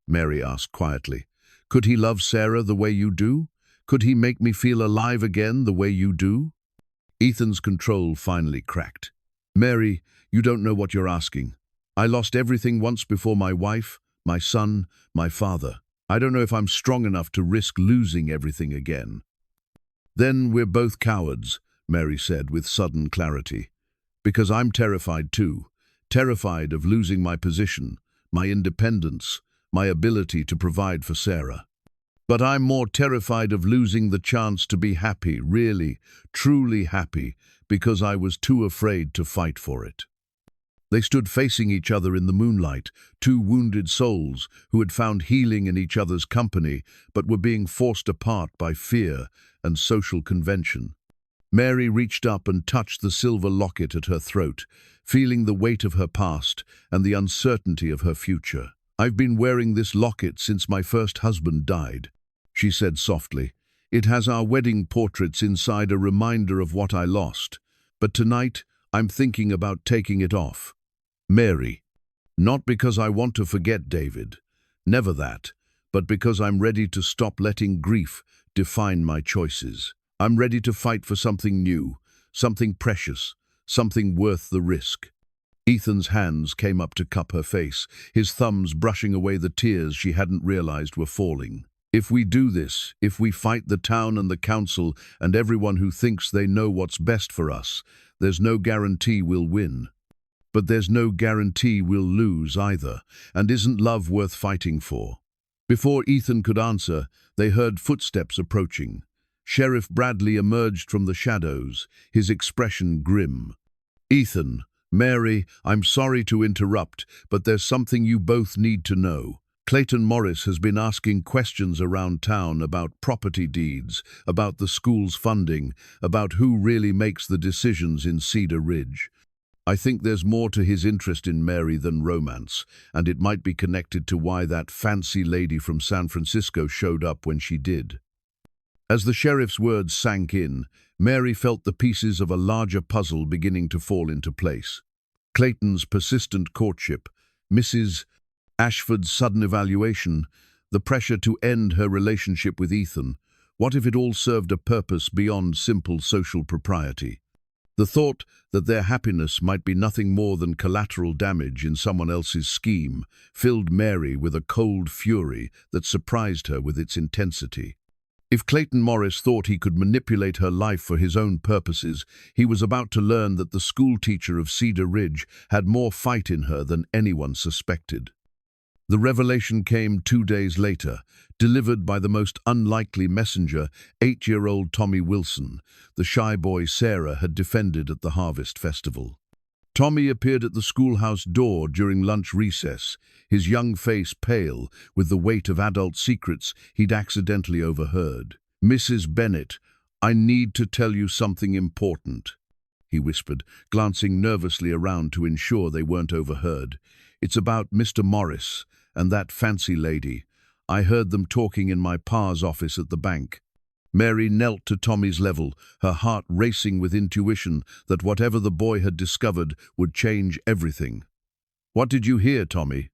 Mary asked quietly. Could he love Sarah the way you do? Could he make me feel alive again the way you do? Ethan's control finally cracked. Mary, you don't know what you're asking. I lost everything once before: my wife, my son, my father. I don't know if I'm strong enough to risk losing everything again. Then we're both cowards, Mary said with sudden clarity. Because I'm terrified too. Terrified of losing my position, my independence, my ability to provide for Sarah. But I'm more terrified of losing the chance to be happy, really, truly happy, because I was too afraid to fight for it. They stood facing each other in the moonlight, two wounded souls who had found healing in each other's company, but were being forced apart by fear and social convention. Mary reached up and touched the silver locket at her throat, feeling the weight of her past and the uncertainty of her future. "I've been wearing this locket since my first husband died," she said softly. "It has our wedding portraits inside, a reminder of what I lost. But tonight, I'm thinking about taking it off." Mary. "Not because I want to forget David. Never that. But because I'm ready to stop letting grief define my choices. I'm ready to fight for something new, something precious, something worth the risk." Ethan's hands came up to cup her face, his thumbs brushing away the tears she hadn't realized were falling. "If we do this, if we fight the town and the council and everyone who thinks they know what's best for us, there's no guarantee we'll win. But there's no guarantee we'll lose either, and isn't love worth fighting for?" Before Ethan could answer, they heard footsteps approaching. Sheriff Bradley emerged from the shadows, his expression grim. "Ethan, Mary, I'm sorry to interrupt, but there's something you both need to know. Clayton Morris has been asking questions around town about property deeds, about the school's funding, about who really makes the decisions in Cedar Ridge. I think there's more to his interest in Mary than romance, and it might be connected to why that fancy lady from San Francisco showed up when she did." As the sheriff's words sank in, Mary felt the pieces of a larger puzzle beginning to fall into place. Clayton's persistent courtship, Mrs. Ashford's sudden evaluation, the pressure to end her relationship with Ethan. What if it all served a purpose beyond simple social propriety? The thought that their happiness might be nothing more than collateral damage in someone else's scheme filled Mary with a cold fury that surprised her with its intensity. If Clayton Morris thought he could manipulate her life for his own purposes, he was about to learn that the schoolteacher of Cedar Ridge had more fight in her than anyone suspected. The revelation came 2 days later, delivered by the most unlikely messenger, 8-year-old Tommy Wilson, the shy boy Sarah had defended at the Harvest Festival. Tommy appeared at the schoolhouse door during lunch recess, his young face pale with the weight of adult secrets he'd accidentally overheard. "Mrs. Bennett, I need to tell you something important," he whispered, glancing nervously around to ensure they weren't overheard. "It's about Mr. Morris and that fancy lady. I heard them talking in my pa's office at the bank." Mary knelt to Tommy's level, her heart racing with intuition that whatever the boy had discovered would change everything. "What did you hear, Tommy?"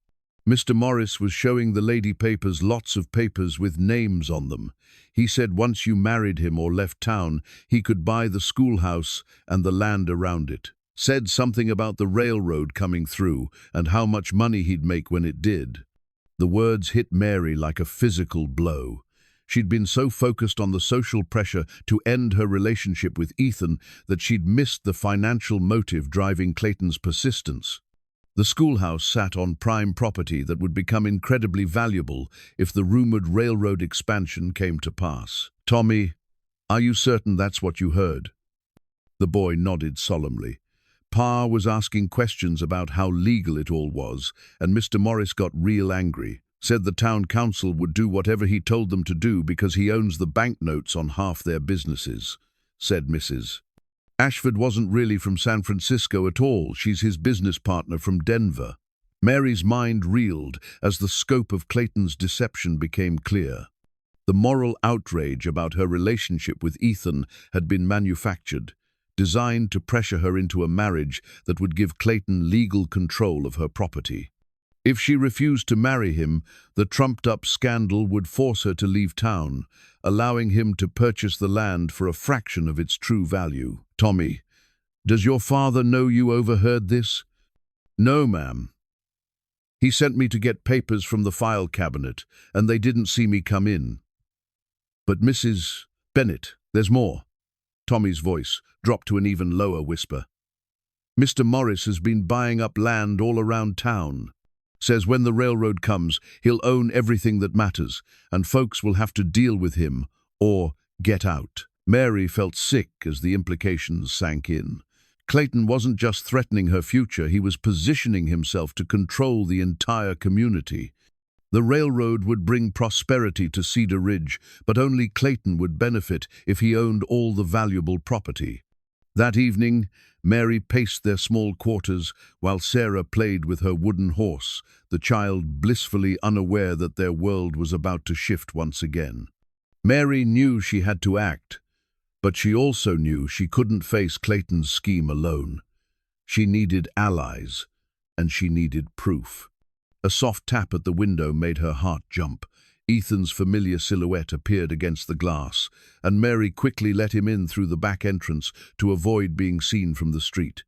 "Mr. Morris was showing the lady papers, lots of papers with names on them. He said once you married him or left town, he could buy the schoolhouse and the land around it. Said something about the railroad coming through and how much money he'd make when it did." The words hit Mary like a physical blow. She'd been so focused on the social pressure to end her relationship with Ethan that she'd missed the financial motive driving Clayton's persistence. The schoolhouse sat on prime property that would become incredibly valuable if the rumored railroad expansion came to pass. "Tommy, are you certain that's what you heard?" The boy nodded solemnly. Pa was asking questions about how legal it all was, and Mr. Morris got real angry. Said the town council would do whatever he told them to do because he owns the banknotes on half their businesses, said Mrs. Ashford wasn't really from San Francisco at all. She's his business partner from Denver. Mary's mind reeled as the scope of Clayton's deception became clear. The moral outrage about her relationship with Ethan had been manufactured, designed to pressure her into a marriage that would give Clayton legal control of her property. If she refused to marry him, the trumped-up scandal would force her to leave town, allowing him to purchase the land for a fraction of its true value. "Tommy, does your father know you overheard this?" "No, ma'am. He sent me to get papers from the file cabinet, and they didn't see me come in." "But Mrs. Bennett, there's more. Tommy's voice dropped to an even lower whisper. Mr. Morris has been buying up land all around town. Says when the railroad comes, he'll own everything that matters, and folks will have to deal with him or get out. Mary felt sick as the implications sank in. Clayton wasn't just threatening her future, he was positioning himself to control the entire community. The railroad would bring prosperity to Cedar Ridge, but only Clayton would benefit if he owned all the valuable property. That evening, Mary paced their small quarters while Sarah played with her wooden horse, the child blissfully unaware that their world was about to shift once again. Mary knew she had to act, but she also knew she couldn't face Clayton's scheme alone. She needed allies, and she needed proof. A soft tap at the window made her heart jump. Ethan's familiar silhouette appeared against the glass, and Mary quickly let him in through the back entrance to avoid being seen from the street.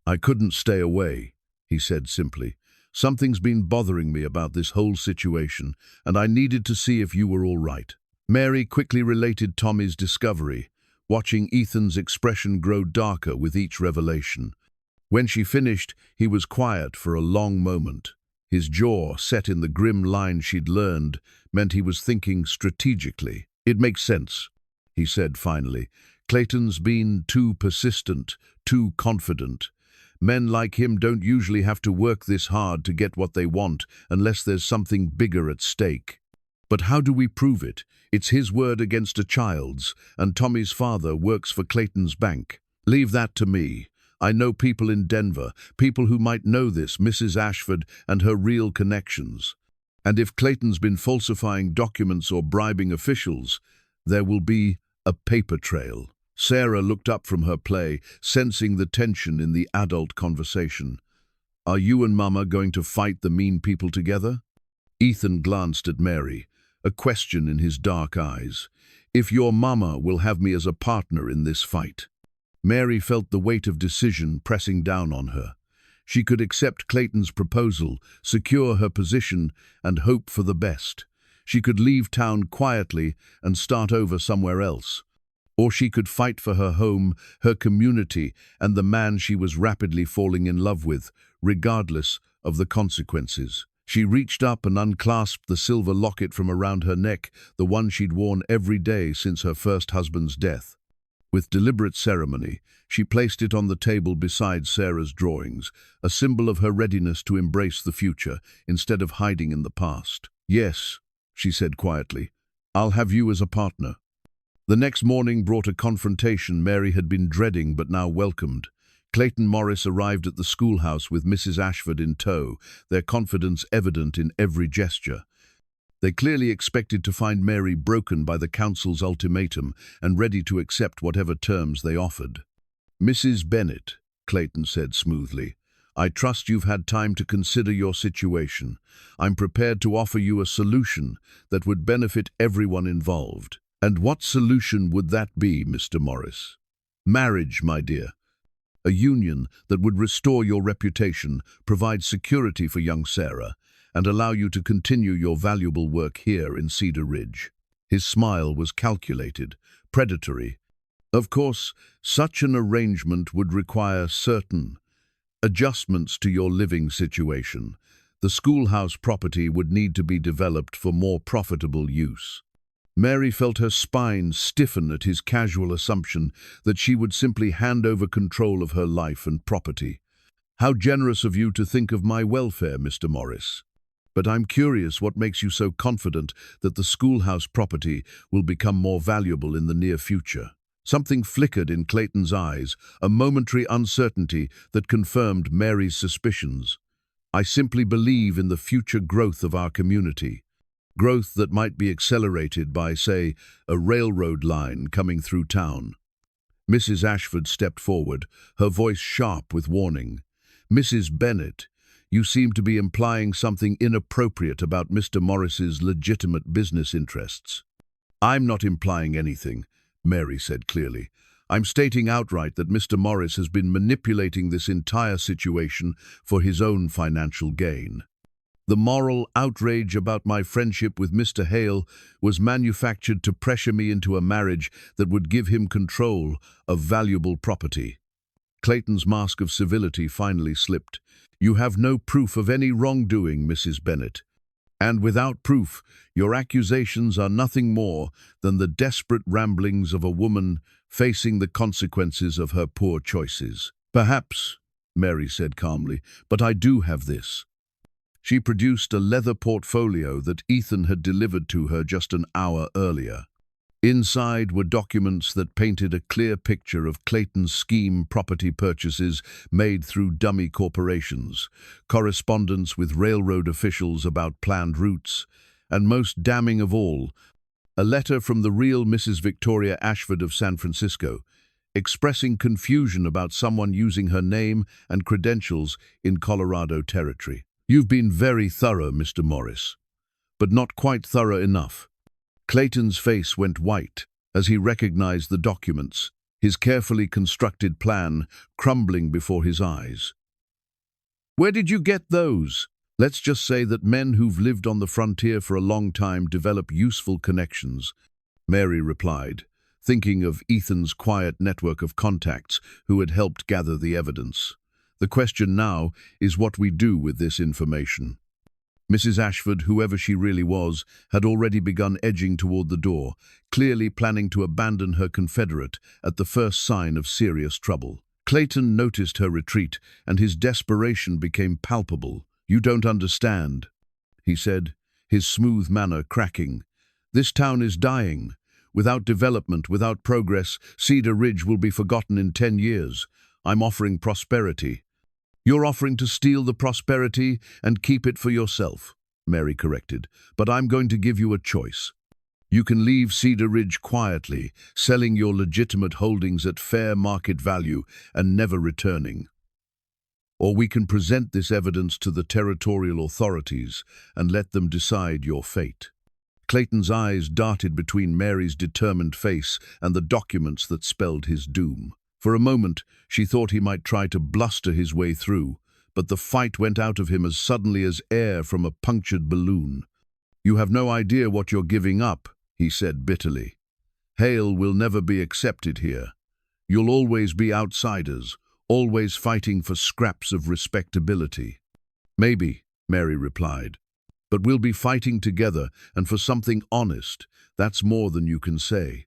I couldn't stay away, he said simply. Something's been bothering me about this whole situation, and I needed to see if you were all right. Mary quickly related Tommy's discovery, watching Ethan's expression grow darker with each revelation. When she finished, he was quiet for a long moment. His jaw, set in the grim line she'd learned, meant he was thinking strategically. It makes sense, he said finally. Clayton's been too persistent, too confident. Men like him don't usually have to work this hard to get what they want unless there's something bigger at stake. But how do we prove it? It's his word against a child's, and Tommy's father works for Clayton's bank. Leave that to me. I know people in Denver, people who might know this, Mrs. Ashford and her real connections. And if Clayton's been falsifying documents or bribing officials, there will be a paper trail. Sarah looked up from her play, sensing the tension in the adult conversation. Are you and Mama going to fight the mean people together? Ethan glanced at Mary, a question in his dark eyes. If your Mama will have me as a partner in this fight. Mary felt the weight of decision pressing down on her. She could accept Clayton's proposal, secure her position, and hope for the best. She could leave town quietly and start over somewhere else. Or she could fight for her home, her community, and the man she was rapidly falling in love with, regardless of the consequences. She reached up and unclasped the silver locket from around her neck, the one she'd worn every day since her first husband's death. With deliberate ceremony, she placed it on the table beside Sarah's drawings, a symbol of her readiness to embrace the future instead of hiding in the past. Yes, she said quietly, I'll have you as a partner. The next morning brought a confrontation Mary had been dreading but now welcomed. Clayton Morris arrived at the schoolhouse with Mrs. Ashford in tow, their confidence evident in every gesture. They clearly expected to find Mary broken by the council's ultimatum and ready to accept whatever terms they offered. Mrs. Bennett, Clayton said smoothly, I trust you've had time to consider your situation. I'm prepared to offer you a solution that would benefit everyone involved. And what solution would that be, Mr. Morris? Marriage, my dear. A union that would restore your reputation, provide security for young Sarah, and allow you to continue your valuable work here in Cedar Ridge. His smile was calculated, predatory. Of course, such an arrangement would require certain adjustments to your living situation. The schoolhouse property would need to be developed for more profitable use. Mary felt her spine stiffen at his casual assumption that she would simply hand over control of her life and property. How generous of you to think of my welfare, Mr. Morris. But I'm curious what makes you so confident that the schoolhouse property will become more valuable in the near future. Something flickered in Clayton's eyes, a momentary uncertainty that confirmed Mary's suspicions. I simply believe in the future growth of our community. Growth that might be accelerated by, say, a railroad line coming through town. Mrs. Ashford stepped forward, her voice sharp with warning. Mrs. Bennett, you seem to be implying something inappropriate about Mr. Morris's legitimate business interests. I'm not implying anything, Mary said clearly. I'm stating outright that Mr. Morris has been manipulating this entire situation for his own financial gain. The moral outrage about my friendship with Mr. Hale was manufactured to pressure me into a marriage that would give him control of valuable property. Clayton's mask of civility finally slipped. You have no proof of any wrongdoing, Mrs. Bennett. And without proof, your accusations are nothing more than the desperate ramblings of a woman facing the consequences of her poor choices. Perhaps, Mary said calmly, but I do have this. She produced a leather portfolio that Ethan had delivered to her just an hour earlier. Inside were documents that painted a clear picture of Clayton's scheme property purchases made through dummy corporations, correspondence with railroad officials about planned routes, and most damning of all, a letter from the real Mrs. Victoria Ashford of San Francisco, expressing confusion about someone using her name and credentials in Colorado territory. You've been very thorough, Mr. Morris, but not quite thorough enough. Clayton's face went white as he recognized the documents, his carefully constructed plan crumbling before his eyes. Where did you get those? Let's just say that men who've lived on the frontier for a long time develop useful connections, Mary replied, thinking of Ethan's quiet network of contacts who had helped gather the evidence. The question now is what we do with this information. Mrs. Ashford, whoever she really was, had already begun edging toward the door, clearly planning to abandon her confederate at the first sign of serious trouble. Clayton noticed her retreat, and his desperation became palpable. You don't understand, he said, his smooth manner cracking. This town is dying. Without development, without progress, Cedar Ridge will be forgotten in 10 years. I'm offering prosperity. You're offering to steal the prosperity and keep it for yourself, Mary corrected, but I'm going to give you a choice. You can leave Cedar Ridge quietly, selling your legitimate holdings at fair market value and never returning. Or we can present this evidence to the territorial authorities and let them decide your fate. Clayton's eyes darted between Mary's determined face and the documents that spelled his doom. For a moment, she thought he might try to bluster his way through, but the fight went out of him as suddenly as air from a punctured balloon. You have no idea what you're giving up, he said bitterly. Hale will never be accepted here. You'll always be outsiders, always fighting for scraps of respectability. Maybe, Mary replied, but we'll be fighting together and for something honest. That's more than you can say.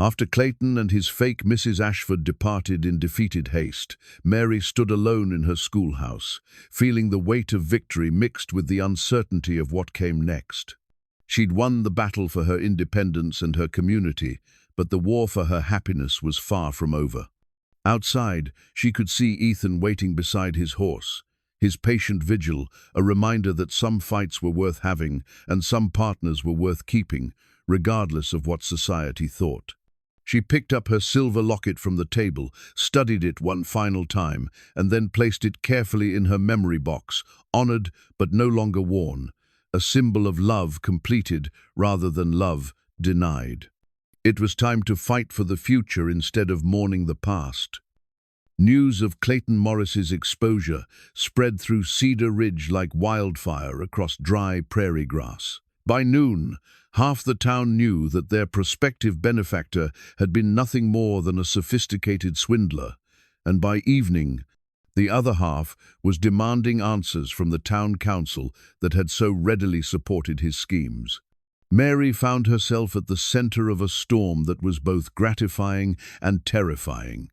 After Clayton and his fake Mrs. Ashford departed in defeated haste, Mary stood alone in her schoolhouse, feeling the weight of victory mixed with the uncertainty of what came next. She'd won the battle for her independence and her community, but the war for her happiness was far from over. Outside, she could see Ethan waiting beside his horse, his patient vigil, a reminder that some fights were worth having and some partners were worth keeping, regardless of what society thought. She picked up her silver locket from the table, studied it one final time, and then placed it carefully in her memory box, honored but no longer worn, a symbol of love completed rather than love denied. It was time to fight for the future instead of mourning the past. News of Clayton Morris's exposure spread through Cedar Ridge like wildfire across dry prairie grass. By noon, half the town knew that their prospective benefactor had been nothing more than a sophisticated swindler, and by evening, the other half was demanding answers from the town council that had so readily supported his schemes. Mary found herself at the center of a storm that was both gratifying and terrifying.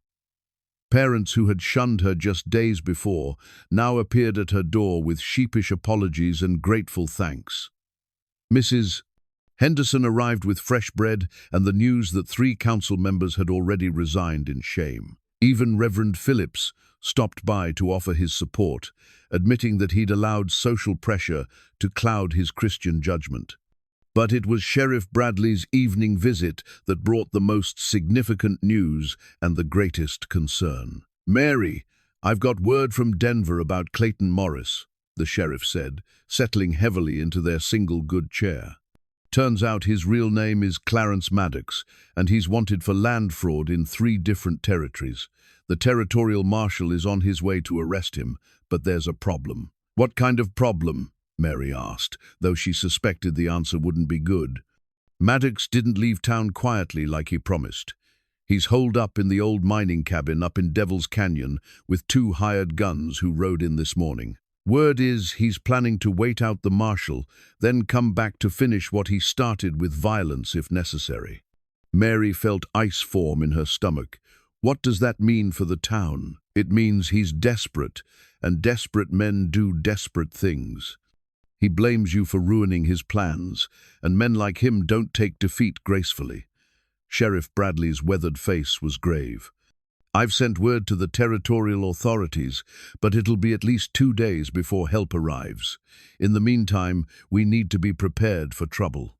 Parents who had shunned her just days before now appeared at her door with sheepish apologies and grateful thanks. Mrs. Henderson arrived with fresh bread and the news that 3 council members had already resigned in shame. Even Reverend Phillips stopped by to offer his support, admitting that he'd allowed social pressure to cloud his Christian judgment. But it was Sheriff Bradley's evening visit that brought the most significant news and the greatest concern. Mary, I've got word from Denver about Clayton Morris, the sheriff said, settling heavily into their single good chair. Turns out his real name is Clarence Maddox, and he's wanted for land fraud in 3 different territories. The territorial marshal is on his way to arrest him, but there's a problem. What kind of problem? Mary asked, though she suspected the answer wouldn't be good. Maddox didn't leave town quietly like he promised. He's holed up in the old mining cabin up in Devil's Canyon with 2 hired guns who rode in this morning. Word is he's planning to wait out the marshal, then come back to finish what he started with violence if necessary. Mary felt ice form in her stomach. What does that mean for the town? It means he's desperate, and desperate men do desperate things. He blames you for ruining his plans, and men like him don't take defeat gracefully. Sheriff Bradley's weathered face was grave. I've sent word to the territorial authorities, but it'll be at least 2 days before help arrives. In the meantime, we need to be prepared for trouble.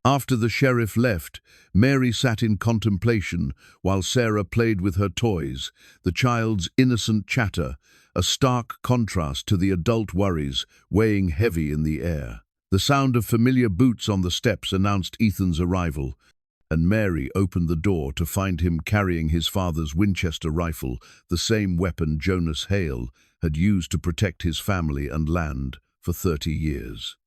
After the sheriff left, Mary sat in contemplation while Sarah played with her toys, the child's innocent chatter, a stark contrast to the adult worries weighing heavy in the air. The sound of familiar boots on the steps announced Ethan's arrival, and Mary opened the door to find him carrying his father's Winchester rifle, the same weapon Jonas Hale had used to protect his family and land for 30 years.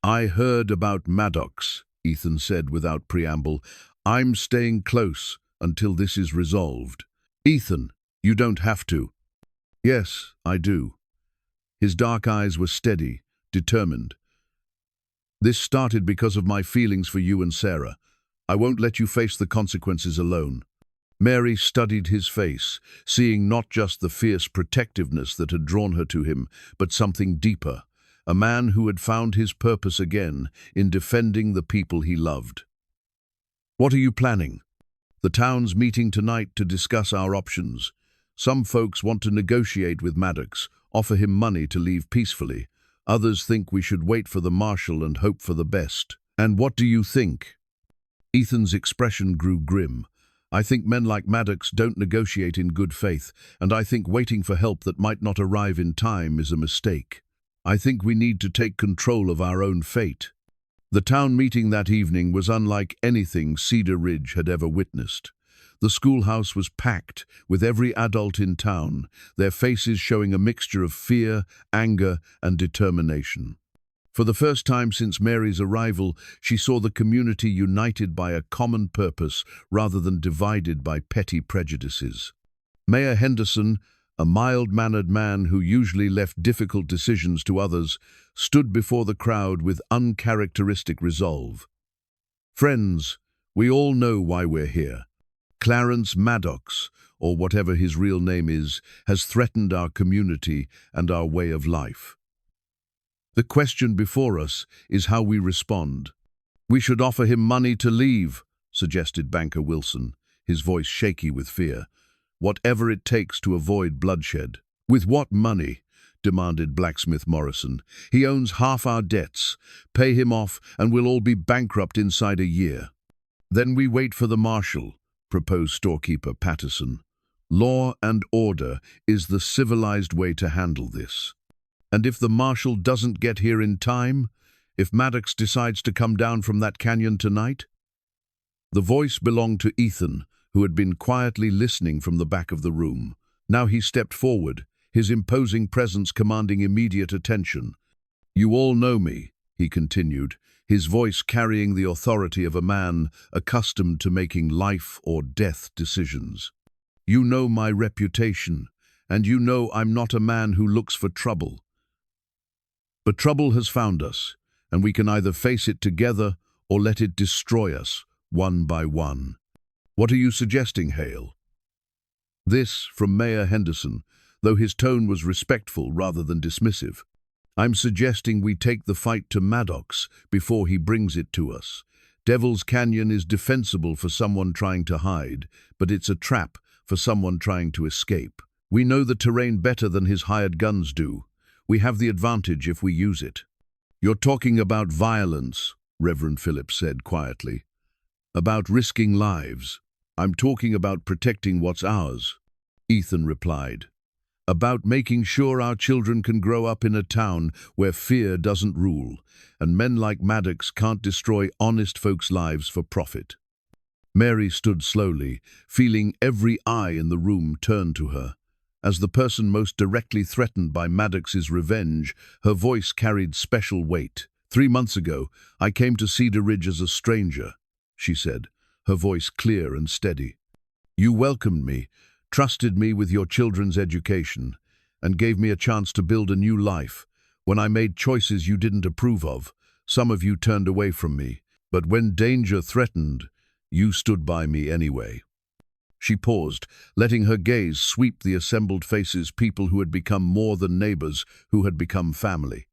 "I heard about Maddox," Ethan said without preamble. "I'm staying close until this is resolved." "Ethan, you don't have to." "Yes, I do." His dark eyes were steady, determined. "This started because of my feelings for you and Sarah. I won't let you face the consequences alone." Mary studied his face, seeing not just the fierce protectiveness that had drawn her to him, but something deeper, a man who had found his purpose again in defending the people he loved. "What are you planning?" "The town's meeting tonight to discuss our options. Some folks want to negotiate with Maddox, offer him money to leave peacefully. Others think we should wait for the marshal and hope for the best." "And what do you think?" Ethan's expression grew grim. "I think men like Maddox don't negotiate in good faith, and I think waiting for help that might not arrive in time is a mistake. I think we need to take control of our own fate." The town meeting that evening was unlike anything Cedar Ridge had ever witnessed. The schoolhouse was packed, with every adult in town, their faces showing a mixture of fear, anger, and determination. For the first time since Mary's arrival, she saw the community united by a common purpose rather than divided by petty prejudices. Mayor Henderson, a mild-mannered man who usually left difficult decisions to others, stood before the crowd with uncharacteristic resolve. "Friends, we all know why we're here. Clarence Maddox, or whatever his real name is, has threatened our community and our way of life. The question before us is how we respond." "We should offer him money to leave," suggested Banker Wilson, his voice shaky with fear. "Whatever it takes to avoid bloodshed." "With what money?" demanded Blacksmith Morrison. "He owns half our debts. Pay him off and we'll all be bankrupt inside a year." "Then we wait for the marshal," proposed storekeeper Patterson. "Law and order is the civilized way to handle this. And if the marshal doesn't get here in time, if Maddox decides to come down from that canyon tonight?" The voice belonged to Ethan, who had been quietly listening from the back of the room. Now he stepped forward, his imposing presence commanding immediate attention. "You all know me," he continued, his voice carrying the authority of a man accustomed to making life or death decisions. "You know my reputation, and you know I'm not a man who looks for trouble. But trouble has found us, and we can either face it together or let it destroy us, one by one." "What are you suggesting, Hale?" This from Mayor Henderson, though his tone was respectful rather than dismissive. "I'm suggesting we take the fight to Maddox before he brings it to us. Devil's Canyon is defensible for someone trying to hide, but it's a trap for someone trying to escape. We know the terrain better than his hired guns do. We have the advantage if we use it." "You're talking about violence," Reverend Phillips said quietly. "About risking lives." "I'm talking about protecting what's ours," Ethan replied. "About making sure our children can grow up in a town where fear doesn't rule, and men like Maddox can't destroy honest folks' lives for profit." Mary stood slowly, feeling every eye in the room turn to her. As the person most directly threatened by Maddox's revenge, her voice carried special weight. 3 months ago, I came to Cedar Ridge as a stranger, she said, her voice clear and steady. You welcomed me, trusted me with your children's education, and gave me a chance to build a new life. When I made choices you didn't approve of, some of you turned away from me. But when danger threatened, you stood by me anyway. She paused, letting her gaze sweep the assembled faces, people who had become more than neighbors, who had become family.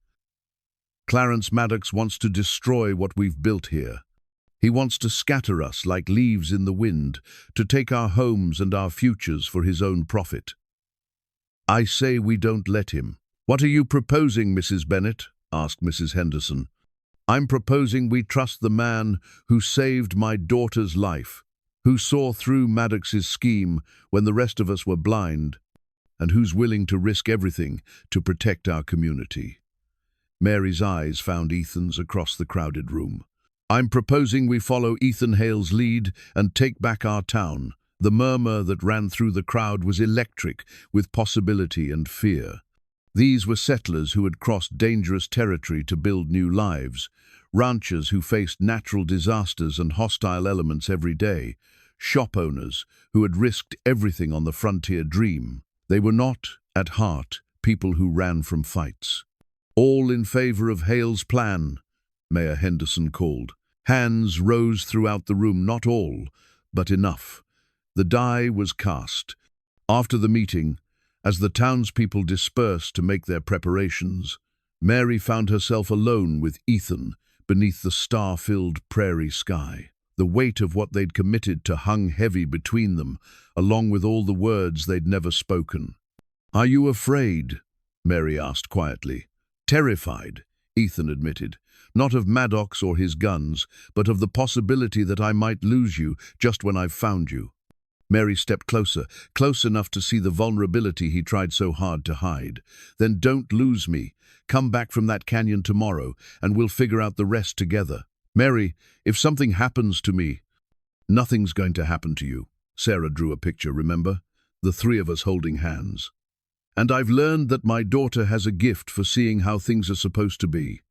Clarence Maddox wants to destroy what we've built here. He wants to scatter us like leaves in the wind, to take our homes and our futures for his own profit. I say we don't let him. What are you proposing, Mrs. Bennett? Asked Mrs. Henderson. I'm proposing we trust the man who saved my daughter's life, who saw through Maddox's scheme when the rest of us were blind, and who's willing to risk everything to protect our community. Mary's eyes found Ethan's across the crowded room. I'm proposing we follow Ethan Hale's lead and take back our town. The murmur that ran through the crowd was electric with possibility and fear. These were settlers who had crossed dangerous territory to build new lives, ranchers who faced natural disasters and hostile elements every day, shop owners who had risked everything on the frontier dream. They were not, at heart, people who ran from fights. All in favor of Hale's plan, Mayor Henderson called. Hands rose throughout the room, not all, but enough. The die was cast. After the meeting, as the townspeople dispersed to make their preparations, Mary found herself alone with Ethan beneath the star-filled prairie sky. The weight of what they'd committed to hung heavy between them, along with all the words they'd never spoken. Are you afraid? Mary asked quietly. Terrified, Ethan admitted. Not of Maddox or his guns, but of the possibility that I might lose you just when I've found you. Mary stepped closer, close enough to see the vulnerability he tried so hard to hide. Then don't lose me. Come back from that canyon tomorrow, and we'll figure out the rest together. Mary, if something happens to me... Nothing's going to happen to you. Sarah drew a picture, remember? The three of us holding hands. And I've learned that my daughter has a gift for seeing how things are supposed to be.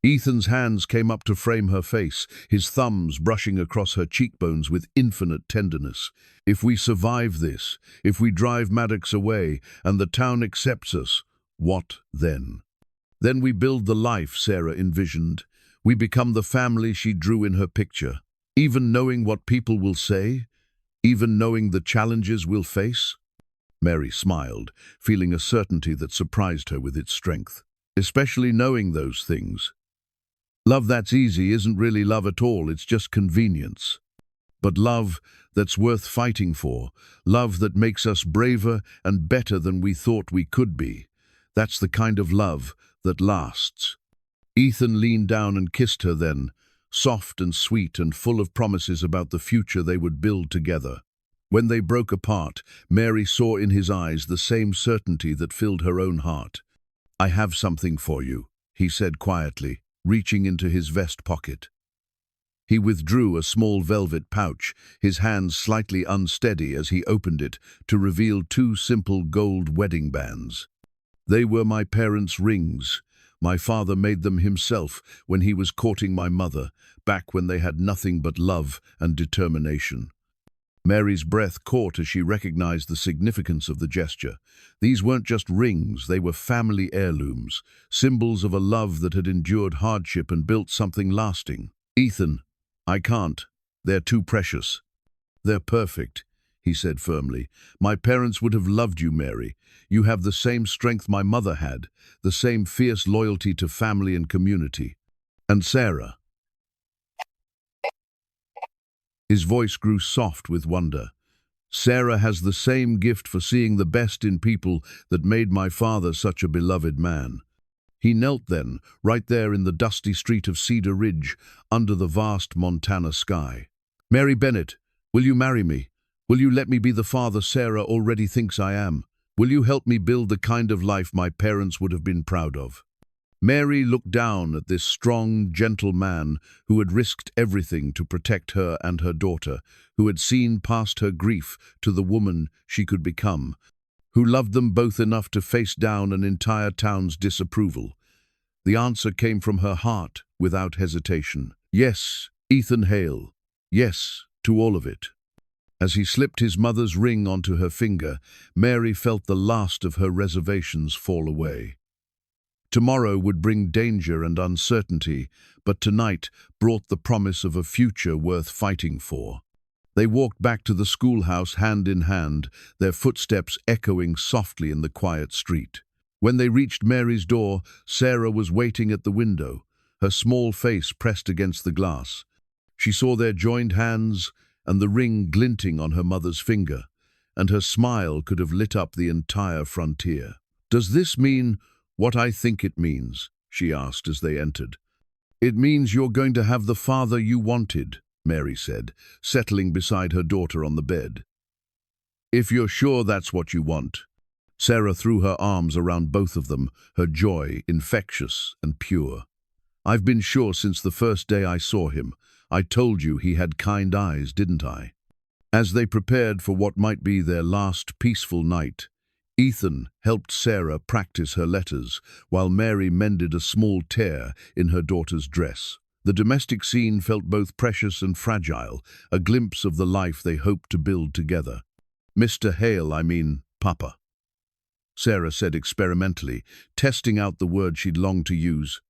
Ethan's hands came up to frame her face, his thumbs brushing across her cheekbones with infinite tenderness. If we survive this, if we drive Maddox away, and the town accepts us, what then? Then we build the life Sarah envisioned. We become the family she drew in her picture. Even knowing what people will say? Even knowing the challenges we'll face? Mary smiled, feeling a certainty that surprised her with its strength. Especially knowing those things. Love that's easy isn't really love at all, it's just convenience. But love that's worth fighting for, love that makes us braver and better than we thought we could be, that's the kind of love that lasts. Ethan leaned down and kissed her then, soft and sweet and full of promises about the future they would build together. When they broke apart, Mary saw in his eyes the same certainty that filled her own heart. I have something for you, he said quietly, reaching into his vest pocket. He withdrew a small velvet pouch, his hands slightly unsteady as he opened it to reveal 2 simple gold wedding bands. They were my parents' rings. My father made them himself when he was courting my mother, back when they had nothing but love and determination. Mary's breath caught as she recognized the significance of the gesture. These weren't just rings, they were family heirlooms, symbols of a love that had endured hardship and built something lasting. Ethan, I can't. They're too precious. They're perfect, he said firmly. My parents would have loved you, Mary. You have the same strength my mother had, the same fierce loyalty to family and community. And Sarah. His voice grew soft with wonder. Sarah has the same gift for seeing the best in people that made my father such a beloved man. He knelt then, right there in the dusty street of Cedar Ridge, under the vast Montana sky. Mary Bennett, will you marry me? Will you let me be the father Sarah already thinks I am? Will you help me build the kind of life my parents would have been proud of? Mary looked down at this strong, gentle man who had risked everything to protect her and her daughter, who had seen past her grief to the woman she could become. who loved them both enough to face down an entire town's disapproval. The answer came from her heart without hesitation. Yes, Ethan Hale. Yes, to all of it. As he slipped his mother's ring onto her finger, Mary felt the last of her reservations fall away. Tomorrow would bring danger and uncertainty, but tonight brought the promise of a future worth fighting for. They walked back to the schoolhouse hand in hand, their footsteps echoing softly in the quiet street. When they reached Mary's door, Sarah was waiting at the window, her small face pressed against the glass. She saw their joined hands and the ring glinting on her mother's finger, and her smile could have lit up the entire frontier. "Does this mean what I think it means?" she asked as they entered. "It means you're going to have the father you wanted," Mary said, settling beside her daughter on the bed. "If you're sure that's what you want." Sarah threw her arms around both of them, her joy infectious and pure. "I've been sure since the first day I saw him. I told you he had kind eyes, didn't I?" As they prepared for what might be their last peaceful night, Ethan helped Sarah practice her letters, while Mary mended a small tear in her daughter's dress. The domestic scene felt both precious and fragile, a glimpse of the life they hoped to build together. "Mr. Hale, I mean, Papa," Sarah said experimentally, testing out the word she'd longed to use.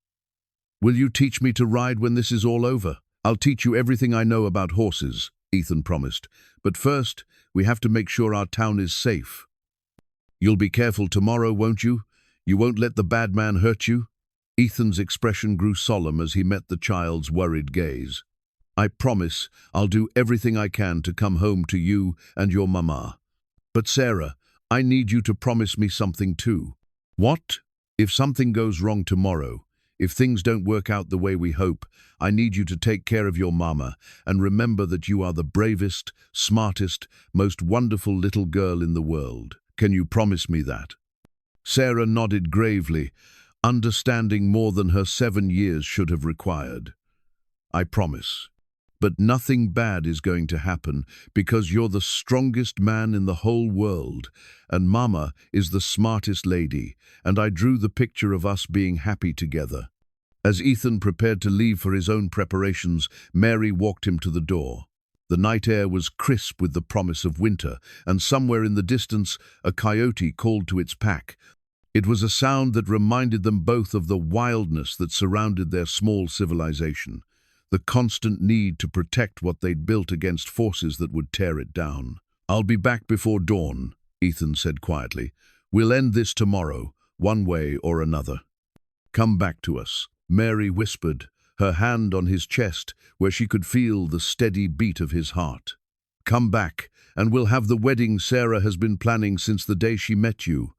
"Will you teach me to ride when this is all over?" "I'll teach you everything I know about horses," Ethan promised. "But first, we have to make sure our town is safe." "You'll be careful tomorrow, won't you? You won't let the bad man hurt you?" Ethan's expression grew solemn as he met the child's worried gaze. "I promise I'll do everything I can to come home to you and your mama. But Sarah, I need you to promise me something too." "What?" "If something goes wrong tomorrow, if things don't work out the way we hope, I need you to take care of your mama and remember that you are the bravest, smartest, most wonderful little girl in the world. Can you promise me that?" Sarah nodded gravely, understanding more than her 7 years should have required. "I promise. But nothing bad is going to happen because you're the strongest man in the whole world, and Mama is the smartest lady, and I drew the picture of us being happy together." As Ethan prepared to leave for his own preparations, Mary walked him to the door. The night air was crisp with the promise of winter, and somewhere in the distance a coyote called to its pack. It was a sound that reminded them both of the wildness that surrounded their small civilization, the constant need to protect what they'd built against forces that would tear it down. "I'll be back before dawn," Ethan said quietly. "We'll end this tomorrow, one way or another." "Come back to us," Mary whispered, her hand on his chest where she could feel the steady beat of his heart. "Come back, and we'll have the wedding Sarah has been planning since the day she met you."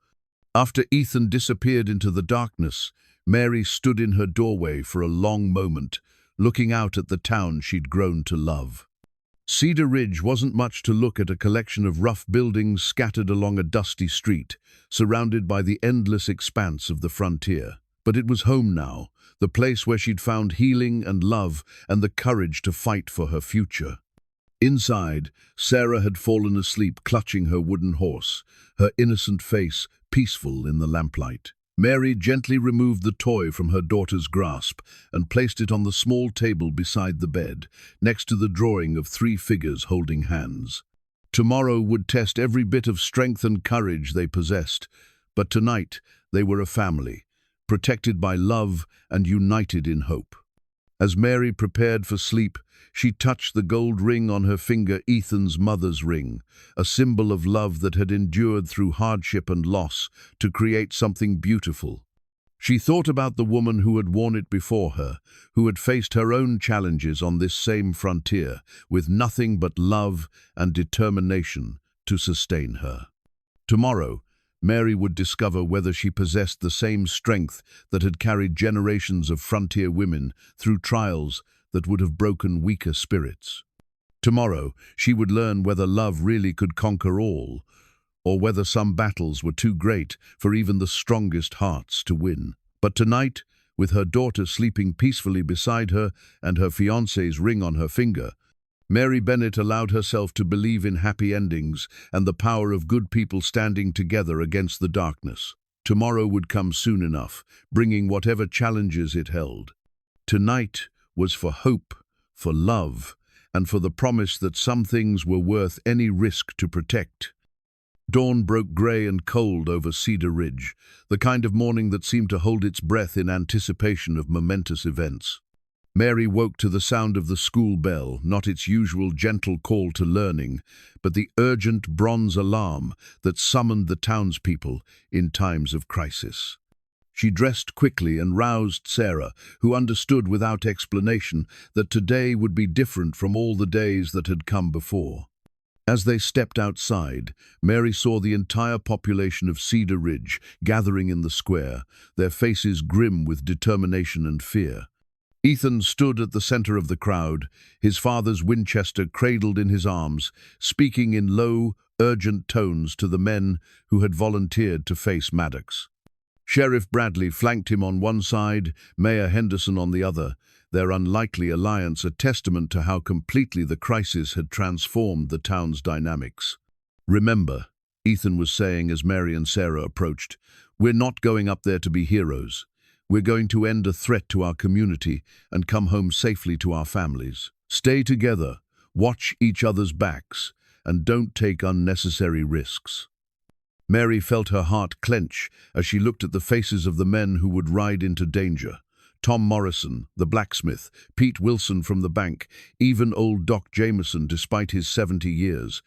After Ethan disappeared into the darkness, Mary stood in her doorway for a long moment, looking out at the town she'd grown to love. Cedar Ridge wasn't much to look at, a collection of rough buildings scattered along a dusty street, surrounded by the endless expanse of the frontier. But it was home now, the place where she'd found healing and love and the courage to fight for her future. Inside, Sarah had fallen asleep clutching her wooden horse, her innocent face peaceful in the lamplight. Mary gently removed the toy from her daughter's grasp and placed it on the small table beside the bed, next to the drawing of 3 figures holding hands. Tomorrow would test every bit of strength and courage they possessed, but tonight they were a family, protected by love and united in hope. As Mary prepared for sleep, she touched the gold ring on her finger, Ethan's mother's ring, a symbol of love that had endured through hardship and loss to create something beautiful. She thought about the woman who had worn it before her, who had faced her own challenges on this same frontier, with nothing but love and determination to sustain her. Tomorrow, Mary would discover whether she possessed the same strength that had carried generations of frontier women through trials that would have broken weaker spirits. Tomorrow, she would learn whether love really could conquer all, or whether some battles were too great for even the strongest hearts to win. But tonight, with her daughter sleeping peacefully beside her and her fiancé's ring on her finger, Mary Bennett allowed herself to believe in happy endings and the power of good people standing together against the darkness. Tomorrow would come soon enough, bringing whatever challenges it held. Tonight was for hope, for love, and for the promise that some things were worth any risk to protect. Dawn broke grey and cold over Cedar Ridge, the kind of morning that seemed to hold its breath in anticipation of momentous events. Mary woke to the sound of the school bell, not its usual gentle call to learning, but the urgent bronze alarm that summoned the townspeople in times of crisis. She dressed quickly and roused Sarah, who understood without explanation that today would be different from all the days that had come before. As they stepped outside, Mary saw the entire population of Cedar Ridge gathering in the square, their faces grim with determination and fear. Ethan stood at the center of the crowd, his father's Winchester cradled in his arms, speaking in low, urgent tones to the men who had volunteered to face Maddox. Sheriff Bradley flanked him on one side, Mayor Henderson on the other, their unlikely alliance a testament to how completely the crisis had transformed the town's dynamics. "Remember," Ethan was saying as Mary and Sarah approached, "we're not going up there to be heroes. We're going to end a threat to our community and come home safely to our families. Stay together, watch each other's backs, and don't take unnecessary risks." Mary felt her heart clench as she looked at the faces of the men who would ride into danger. Tom Morrison, the blacksmith, Pete Wilson from the bank, even old Doc Jameson despite his 70 years.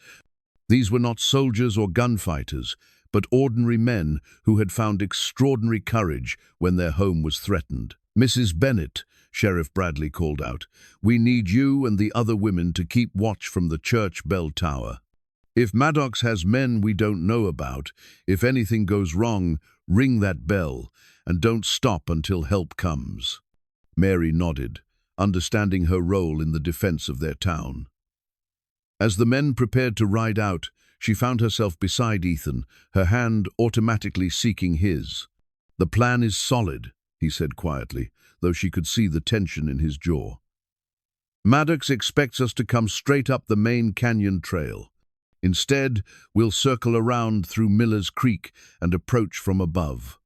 These were not soldiers or gunfighters, but ordinary men who had found extraordinary courage when their home was threatened. "Mrs. Bennett," Sheriff Bradley called out, "we need you and the other women to keep watch from the church bell tower. If Maddox has men we don't know about, if anything goes wrong, ring that bell, and don't stop until help comes." Mary nodded, understanding her role in the defense of their town. As the men prepared to ride out, she found herself beside Ethan, her hand automatically seeking his. "The plan is solid," he said quietly, though she could see the tension in his jaw. "Maddox expects us to come straight up the main canyon trail. Instead, we'll circle around through Miller's Creek and approach from above.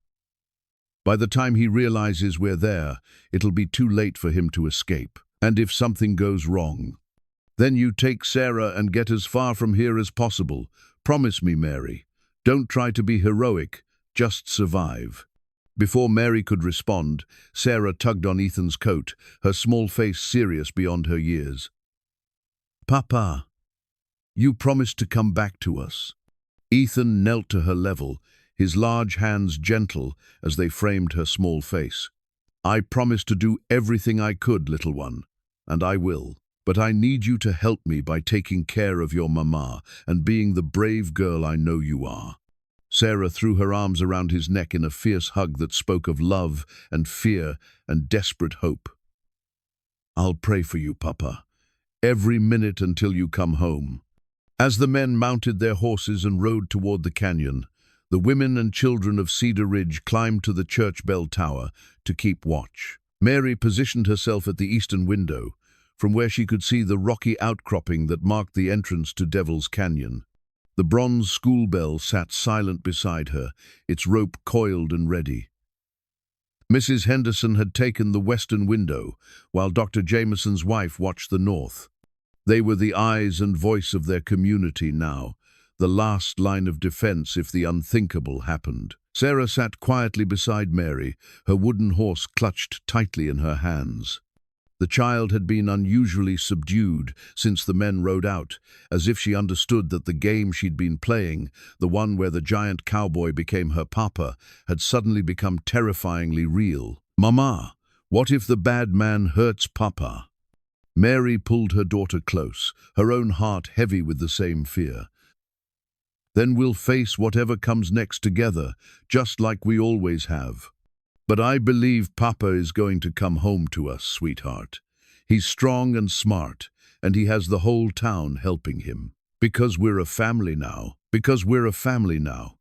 By the time he realizes we're there, it'll be too late for him to escape. And if something goes wrong, then you take Sarah and get as far from here as possible. Promise me, Mary. Don't try to be heroic, just survive." Before Mary could respond, Sarah tugged on Ethan's coat, her small face serious beyond her years. "Papa, you promised to come back to us." Ethan knelt to her level, his large hands gentle as they framed her small face. "I promised to do everything I could, little one, and I will. But I need you to help me by taking care of your mama and being the brave girl I know you are." Sarah threw her arms around his neck in a fierce hug that spoke of love and fear and desperate hope. "I'll pray for you, Papa, every minute until you come home." As the men mounted their horses and rode toward the canyon, the women and children of Cedar Ridge climbed to the church bell tower to keep watch. Mary positioned herself at the eastern window, from where she could see the rocky outcropping that marked the entrance to Devil's Canyon. The bronze school bell sat silent beside her, its rope coiled and ready. Mrs. Henderson had taken the western window, while Dr. Jameson's wife watched the north. They were the eyes and voice of their community now, the last line of defense if the unthinkable happened. Sarah sat quietly beside Mary, her wooden horse clutched tightly in her hands. The child had been unusually subdued since the men rode out, as if she understood that the game she'd been playing, the one where the giant cowboy became her papa, had suddenly become terrifyingly real. "Mama, what if the bad man hurts Papa?" Mary pulled her daughter close, her own heart heavy with the same fear. "Then we'll face whatever comes next together, just like we always have. But I believe Papa is going to come home to us, sweetheart. He's strong and smart, and he has the whole town helping him. Because we're a family now. Because we're a family now."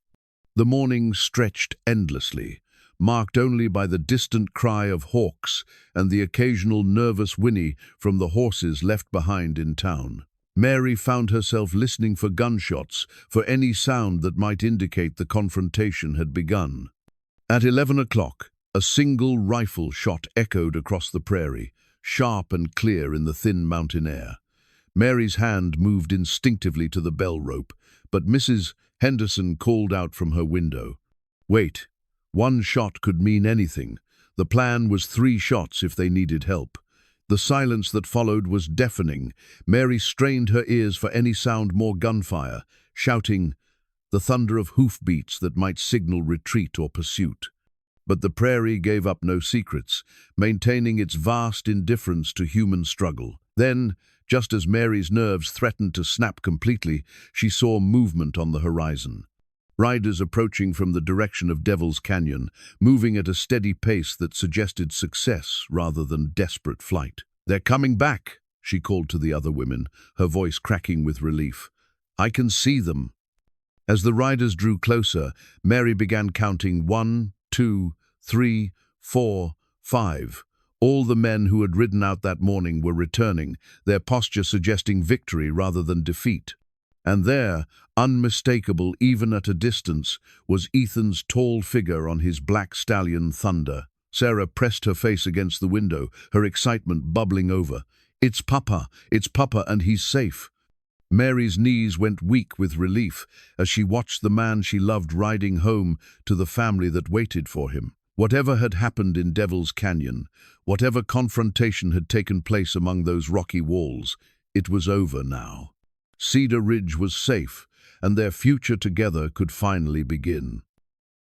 The morning stretched endlessly. marked only by the distant cry of hawks and the occasional nervous whinny from the horses left behind in town. Mary found herself listening for gunshots, for any sound that might indicate the confrontation had begun. At 11 o'clock, a single rifle shot echoed across the prairie, sharp and clear in the thin mountain air. Mary's hand moved instinctively to the bell rope, but Mrs. Henderson called out from her window. Wait, one shot could mean anything. The plan was 3 shots if they needed help. The silence that followed was deafening. Mary strained her ears for any sound more gunfire, shouting the thunder of hoofbeats that might signal retreat or pursuit. But the prairie gave up no secrets, maintaining its vast indifference to human struggle. Then, just as Mary's nerves threatened to snap completely, she saw movement on the horizon. Riders approaching from the direction of Devil's Canyon, moving at a steady pace that suggested success rather than desperate flight. "They're coming back," she called to the other women, her voice cracking with relief. "I can see them." As the riders drew closer, Mary began counting 1, 2, 3, 4, 5. All the men who had ridden out that morning were returning, their posture suggesting victory rather than defeat. And there, unmistakable even at a distance, was Ethan's tall figure on his black stallion Thunder. Sarah pressed her face against the window, her excitement bubbling over. It's Papa, and he's safe." Mary's knees went weak with relief as she watched the man she loved riding home to the family that waited for him. Whatever had happened in Devil's Canyon, whatever confrontation had taken place among those rocky walls, it was over now. Cedar Ridge was safe, and their future together could finally begin.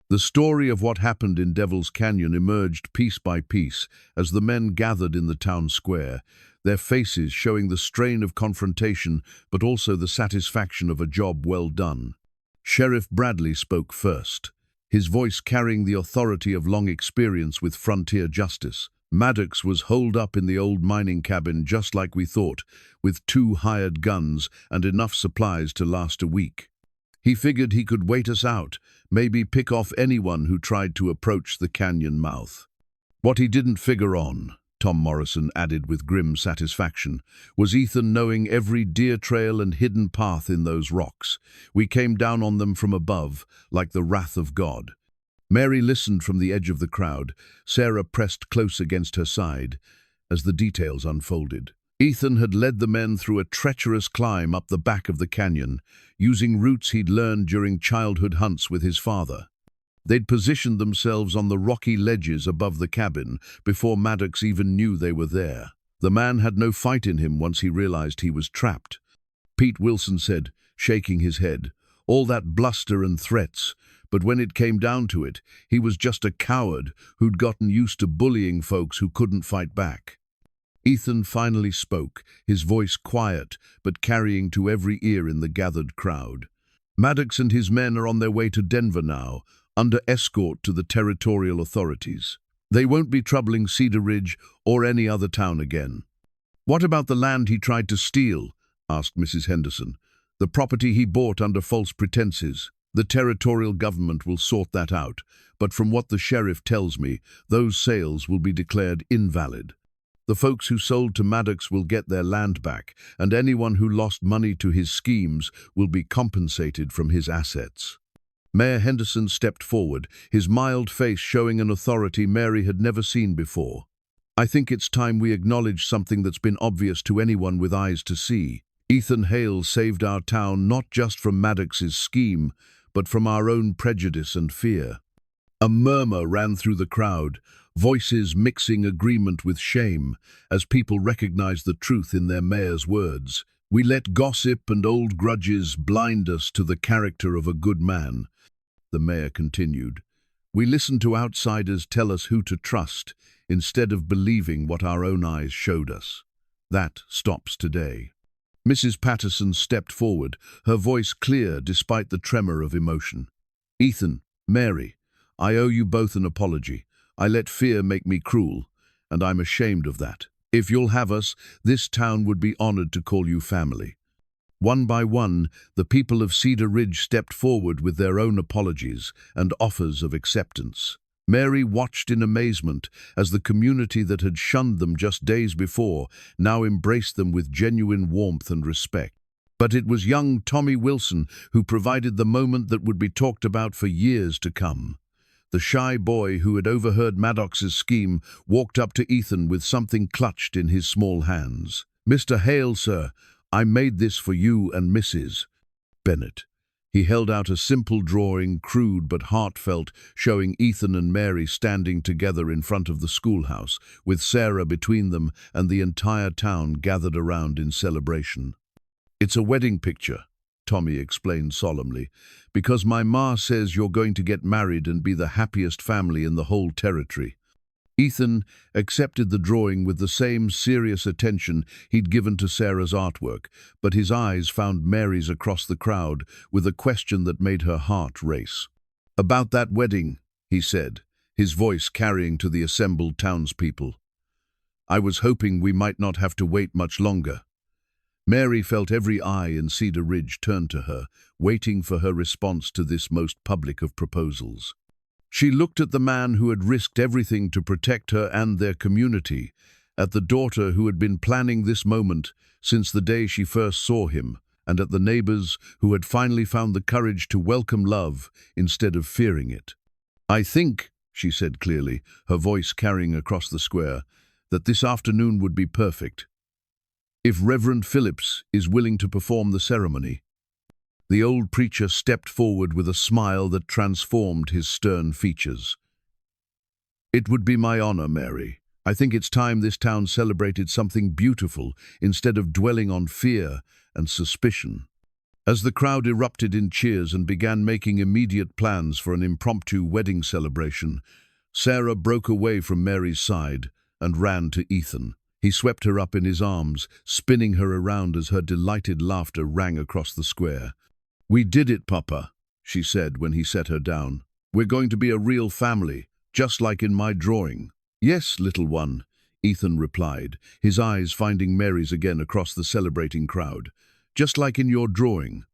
The story of what happened in Devil's Canyon emerged piece by piece as the men gathered in the town square, their faces showing the strain of confrontation but also the satisfaction of a job well done. Sheriff Bradley spoke first, his voice carrying the authority of long experience with frontier justice. "Maddox was holed up in the old mining cabin just like we thought, with 2 hired guns and enough supplies to last a week. He figured he could wait us out, maybe pick off anyone who tried to approach the canyon mouth. What he didn't figure on," Tom Morrison added with grim satisfaction, "was Ethan knowing every deer trail and hidden path in those rocks. We came down on them from above, like the wrath of God." Mary listened from the edge of the crowd, Sarah pressed close against her side, as the details unfolded. Ethan had led the men through a treacherous climb up the back of the canyon, using routes he'd learned during childhood hunts with his father. They'd positioned themselves on the rocky ledges above the cabin before Maddox even knew they were there. The man had no fight in him once he realized he was trapped. Pete Wilson said, shaking his head, "All that bluster and threats, but when it came down to it, he was just a coward who'd gotten used to bullying folks who couldn't fight back." Ethan finally spoke, his voice quiet but carrying to every ear in the gathered crowd. "Maddox and his men are on their way to Denver now, under escort to the territorial authorities. They won't be troubling Cedar Ridge or any other town again." "What about the land he tried to steal?" asked Mrs. Henderson. "The property he bought under false pretenses?" "The territorial government will sort that out, but from what the sheriff tells me, those sales will be declared invalid. The folks who sold to Maddox will get their land back, and anyone who lost money to his schemes will be compensated from his assets." Mayor Henderson stepped forward, his mild face showing an authority Mary had never seen before. "I think it's time we acknowledge something that's been obvious to anyone with eyes to see. Ethan Hale saved our town not just from Maddox's scheme, but from our own prejudice and fear." A murmur ran through the crowd, voices mixing agreement with shame, as people recognized the truth in their mayor's words. "We let gossip and old grudges blind us to the character of a good man," the mayor continued. "We listen to outsiders tell us who to trust, instead of believing what our own eyes showed us. That stops today." Mrs. Patterson stepped forward, her voice clear despite the tremor of emotion. "Ethan, Mary, I owe you both an apology. I let fear make me cruel, and I'm ashamed of that. If you'll have us, this town would be honored to call you family." One by one, the people of Cedar Ridge stepped forward with their own apologies and offers of acceptance. Mary watched in amazement as the community that had shunned them just days before now embraced them with genuine warmth and respect. But it was young Tommy Wilson who provided the moment that would be talked about for years to come. The shy boy who had overheard Maddox's scheme walked up to Ethan with something clutched in his small hands. "Mr. Hale, sir, I made this for you and Mrs. Bennett." He held out a simple drawing, crude but heartfelt, showing Ethan and Mary standing together in front of the schoolhouse, with Sarah between them and the entire town gathered around in celebration. "It's a wedding picture," Tommy explained solemnly, "because my ma says you're going to get married and be the happiest family in the whole territory." Ethan accepted the drawing with the same serious attention he'd given to Sarah's artwork, but his eyes found Mary's across the crowd with a question that made her heart race. "About that wedding," he said, his voice carrying to the assembled townspeople. "I was hoping we might not have to wait much longer." Mary felt every eye in Cedar Ridge turn to her, waiting for her response to this most public of proposals. She looked at the man who had risked everything to protect her and their community, at the daughter who had been planning this moment since the day she first saw him, and at the neighbors who had finally found the courage to welcome love instead of fearing it. "I think," she said clearly, her voice carrying across the square, "that this afternoon would be perfect. If Reverend Phillips is willing to perform the ceremony." The old preacher stepped forward with a smile that transformed his stern features. "It would be my honor, Mary. I think it's time this town celebrated something beautiful instead of dwelling on fear and suspicion." As the crowd erupted in cheers and began making immediate plans for an impromptu wedding celebration, Sarah broke away from Mary's side and ran to Ethan. He swept her up in his arms, spinning her around as her delighted laughter rang across the square. "We did it, Papa," she said when he set her down. "We're going to be a real family, just like in my drawing." "Yes, little one," Ethan replied, his eyes finding Mary's again across the celebrating crowd. "Just like in your drawing."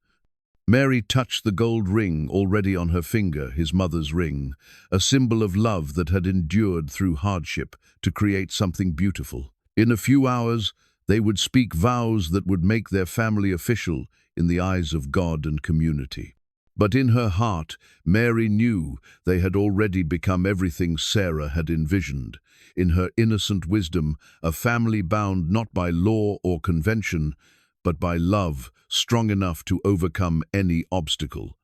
Mary touched the gold ring already on her finger, his mother's ring, a symbol of love that had endured through hardship to create something beautiful. In a few hours, they would speak vows that would make their family official in the eyes of God and community. But in her heart, Mary knew they had already become everything Sarah had envisioned. In her innocent wisdom, a family bound not by law or convention, but by love, strong enough to overcome any obstacle.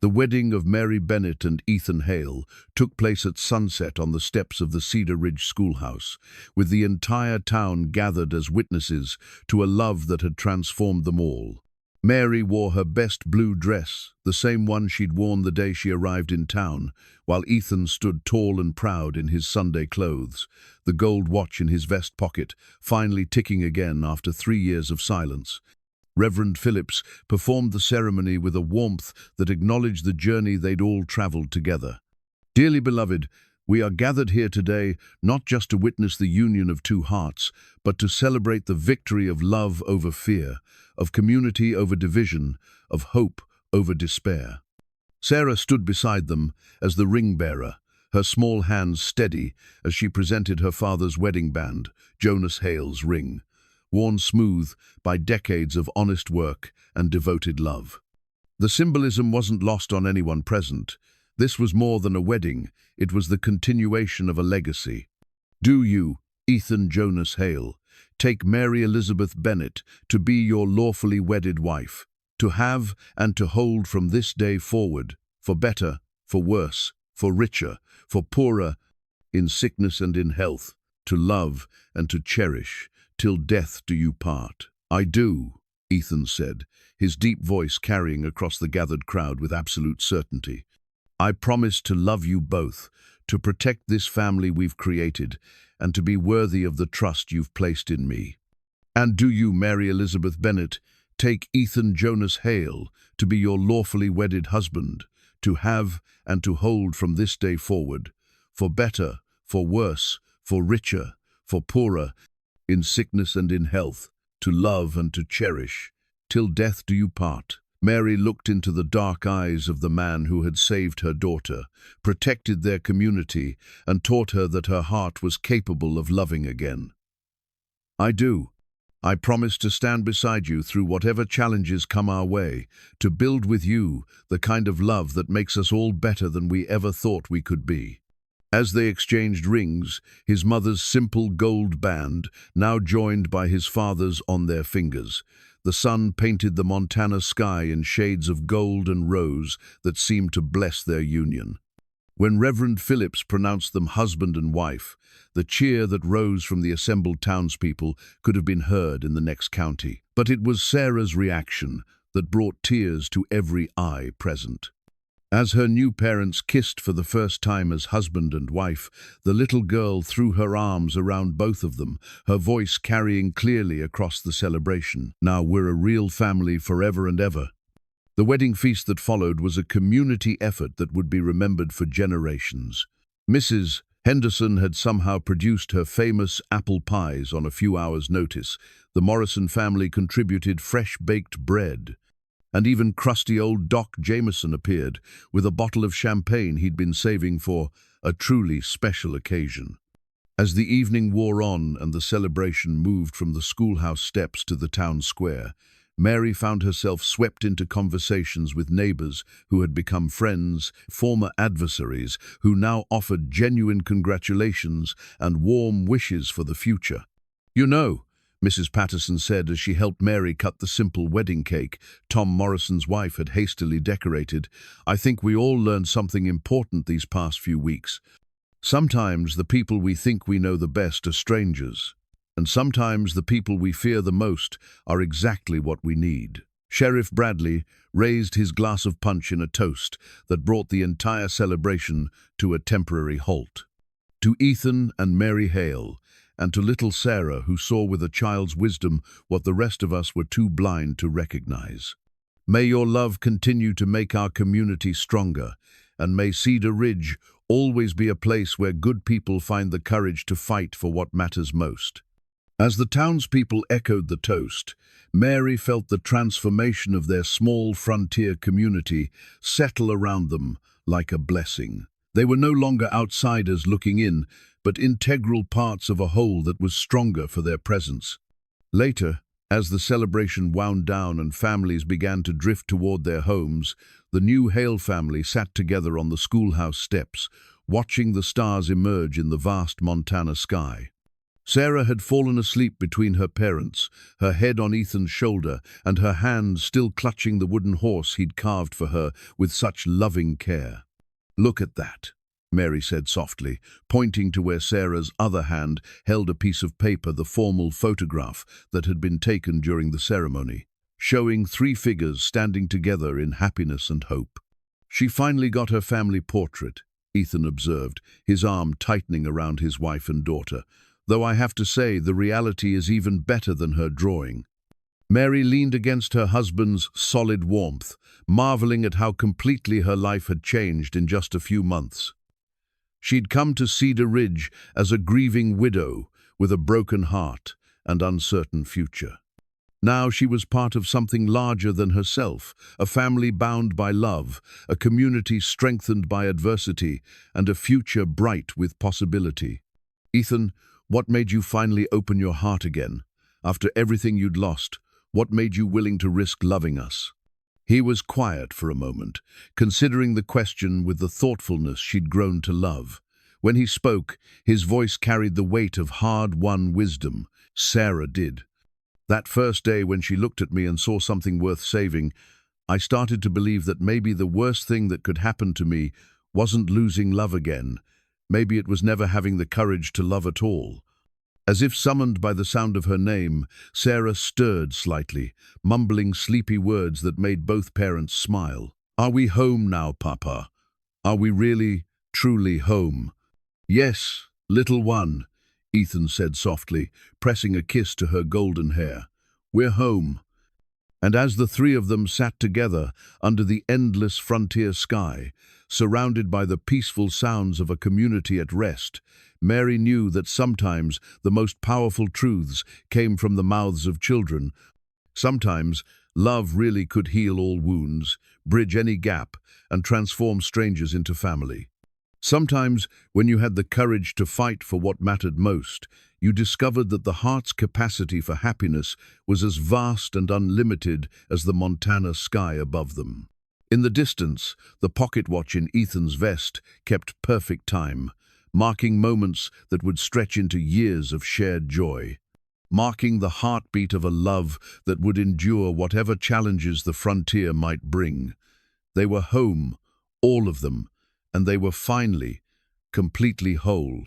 The wedding of Mary Bennett and Ethan Hale took place at sunset on the steps of the Cedar Ridge schoolhouse, with the entire town gathered as witnesses to a love that had transformed them all. Mary wore her best blue dress, the same one she'd worn the day she arrived in town, while Ethan stood tall and proud in his Sunday clothes, the gold watch in his vest pocket finally ticking again after 3 years of silence. Reverend Phillips performed the ceremony with a warmth that acknowledged the journey they'd all traveled together. "Dearly beloved, we are gathered here today not just to witness the union of two hearts, but to celebrate the victory of love over fear, of community over division, of hope over despair." Sarah stood beside them as the ring-bearer, her small hands steady as she presented her father's wedding band, Jonas Hale's ring, worn smooth by decades of honest work and devoted love. The symbolism wasn't lost on anyone present. This was more than a wedding, it was the continuation of a legacy. "Do you, Ethan Jonas Hale, take Mary Elizabeth Bennett to be your lawfully wedded wife, to have and to hold from this day forward, for better, for worse, for richer, for poorer, in sickness and in health, to love and to cherish, till death do you part?" "I do," Ethan said, his deep voice carrying across the gathered crowd with absolute certainty. "I promise to love you both, to protect this family we've created, and to be worthy of the trust you've placed in me." "And do you, Mary Elizabeth Bennett, take Ethan Jonas Hale to be your lawfully wedded husband, to have and to hold from this day forward, for better, for worse, for richer, for poorer, in sickness and in health, to love and to cherish, till death do you part?" Mary looked into the dark eyes of the man who had saved her daughter, protected their community, and taught her that her heart was capable of loving again. "I do. I promise to stand beside you through whatever challenges come our way, to build with you the kind of love that makes us all better than we ever thought we could be." As they exchanged rings, his mother's simple gold band, now joined by his father's on their fingers, the sun painted the Montana sky in shades of gold and rose that seemed to bless their union. When Reverend Phillips pronounced them husband and wife, the cheer that rose from the assembled townspeople could have been heard in the next county. But it was Sarah's reaction that brought tears to every eye present. As her new parents kissed for the first time as husband and wife, the little girl threw her arms around both of them, her voice carrying clearly across the celebration. "Now we're a real family forever and ever." The wedding feast that followed was a community effort that would be remembered for generations. Mrs. Henderson had somehow produced her famous apple pies on a few hours' notice. The Morrison family contributed fresh-baked bread. And even crusty old Doc Jameson appeared, with a bottle of champagne he'd been saving for a truly special occasion. As the evening wore on and the celebration moved from the schoolhouse steps to the town square, Mary found herself swept into conversations with neighbors who had become friends, former adversaries who now offered genuine congratulations and warm wishes for the future. "You know," Mrs. Patterson said as she helped Mary cut the simple wedding cake Tom Morrison's wife had hastily decorated, "I think we all learned something important these past few weeks. Sometimes the people we think we know the best are strangers, and sometimes the people we fear the most are exactly what we need." Sheriff Bradley raised his glass of punch in a toast that brought the entire celebration to a temporary halt. To Ethan and Mary Hale, and to little Sarah, who saw with a child's wisdom what the rest of us were too blind to recognize. May your love continue to make our community stronger, and may Cedar Ridge always be a place where good people find the courage to fight for what matters most. As the townspeople echoed the toast, Mary felt the transformation of their small frontier community settle around them like a blessing. They were no longer outsiders looking in, but integral parts of a whole that was stronger for their presence. Later, as the celebration wound down and families began to drift toward their homes, the new Hale family sat together on the schoolhouse steps, watching the stars emerge in the vast Montana sky. Sarah had fallen asleep between her parents, her head on Ethan's shoulder and her hand still clutching the wooden horse he'd carved for her with such loving care. "Look at that," Mary said softly, pointing to where Sarah's other hand held a piece of paper, the formal photograph that had been taken during the ceremony, showing three figures standing together in happiness and hope. "She finally got her family portrait," Ethan observed, his arm tightening around his wife and daughter, "though I have to say the reality is even better than her drawing." Mary leaned against her husband's solid warmth, marveling at how completely her life had changed in just a few months. She'd come to Cedar Ridge as a grieving widow with a broken heart and uncertain future. Now she was part of something larger than herself, a family bound by love, a community strengthened by adversity, and a future bright with possibility. "Ethan, what made you finally open your heart again? After everything you'd lost, what made you willing to risk loving us?" He was quiet for a moment, considering the question with the thoughtfulness she'd grown to love. When he spoke, his voice carried the weight of hard-won wisdom. "Sarah did. That first day when she looked at me and saw something worth saving, I started to believe that maybe the worst thing that could happen to me wasn't losing love again. Maybe it was never having the courage to love at all." As if summoned by the sound of her name, Sarah stirred slightly, mumbling sleepy words that made both parents smile. "Are we home now, Papa? Are we really, truly home?" "Yes, little one," Ethan said softly, pressing a kiss to her golden hair. "We're home." And as the three of them sat together under the endless frontier sky, surrounded by the peaceful sounds of a community at rest, Mary knew that sometimes the most powerful truths came from the mouths of children. Sometimes Love really could heal all wounds, bridge any gap, and transform strangers into family. Sometimes, when you had the courage to fight for what mattered most, you discovered that the heart's capacity for happiness was as vast and unlimited as the Montana sky above them. In the distance, the pocket watch in Ethan's vest kept perfect time, marking moments that would stretch into years of shared joy, marking the heartbeat of a love that would endure whatever challenges the frontier might bring. They were home, all of them, and they were finally, completely whole.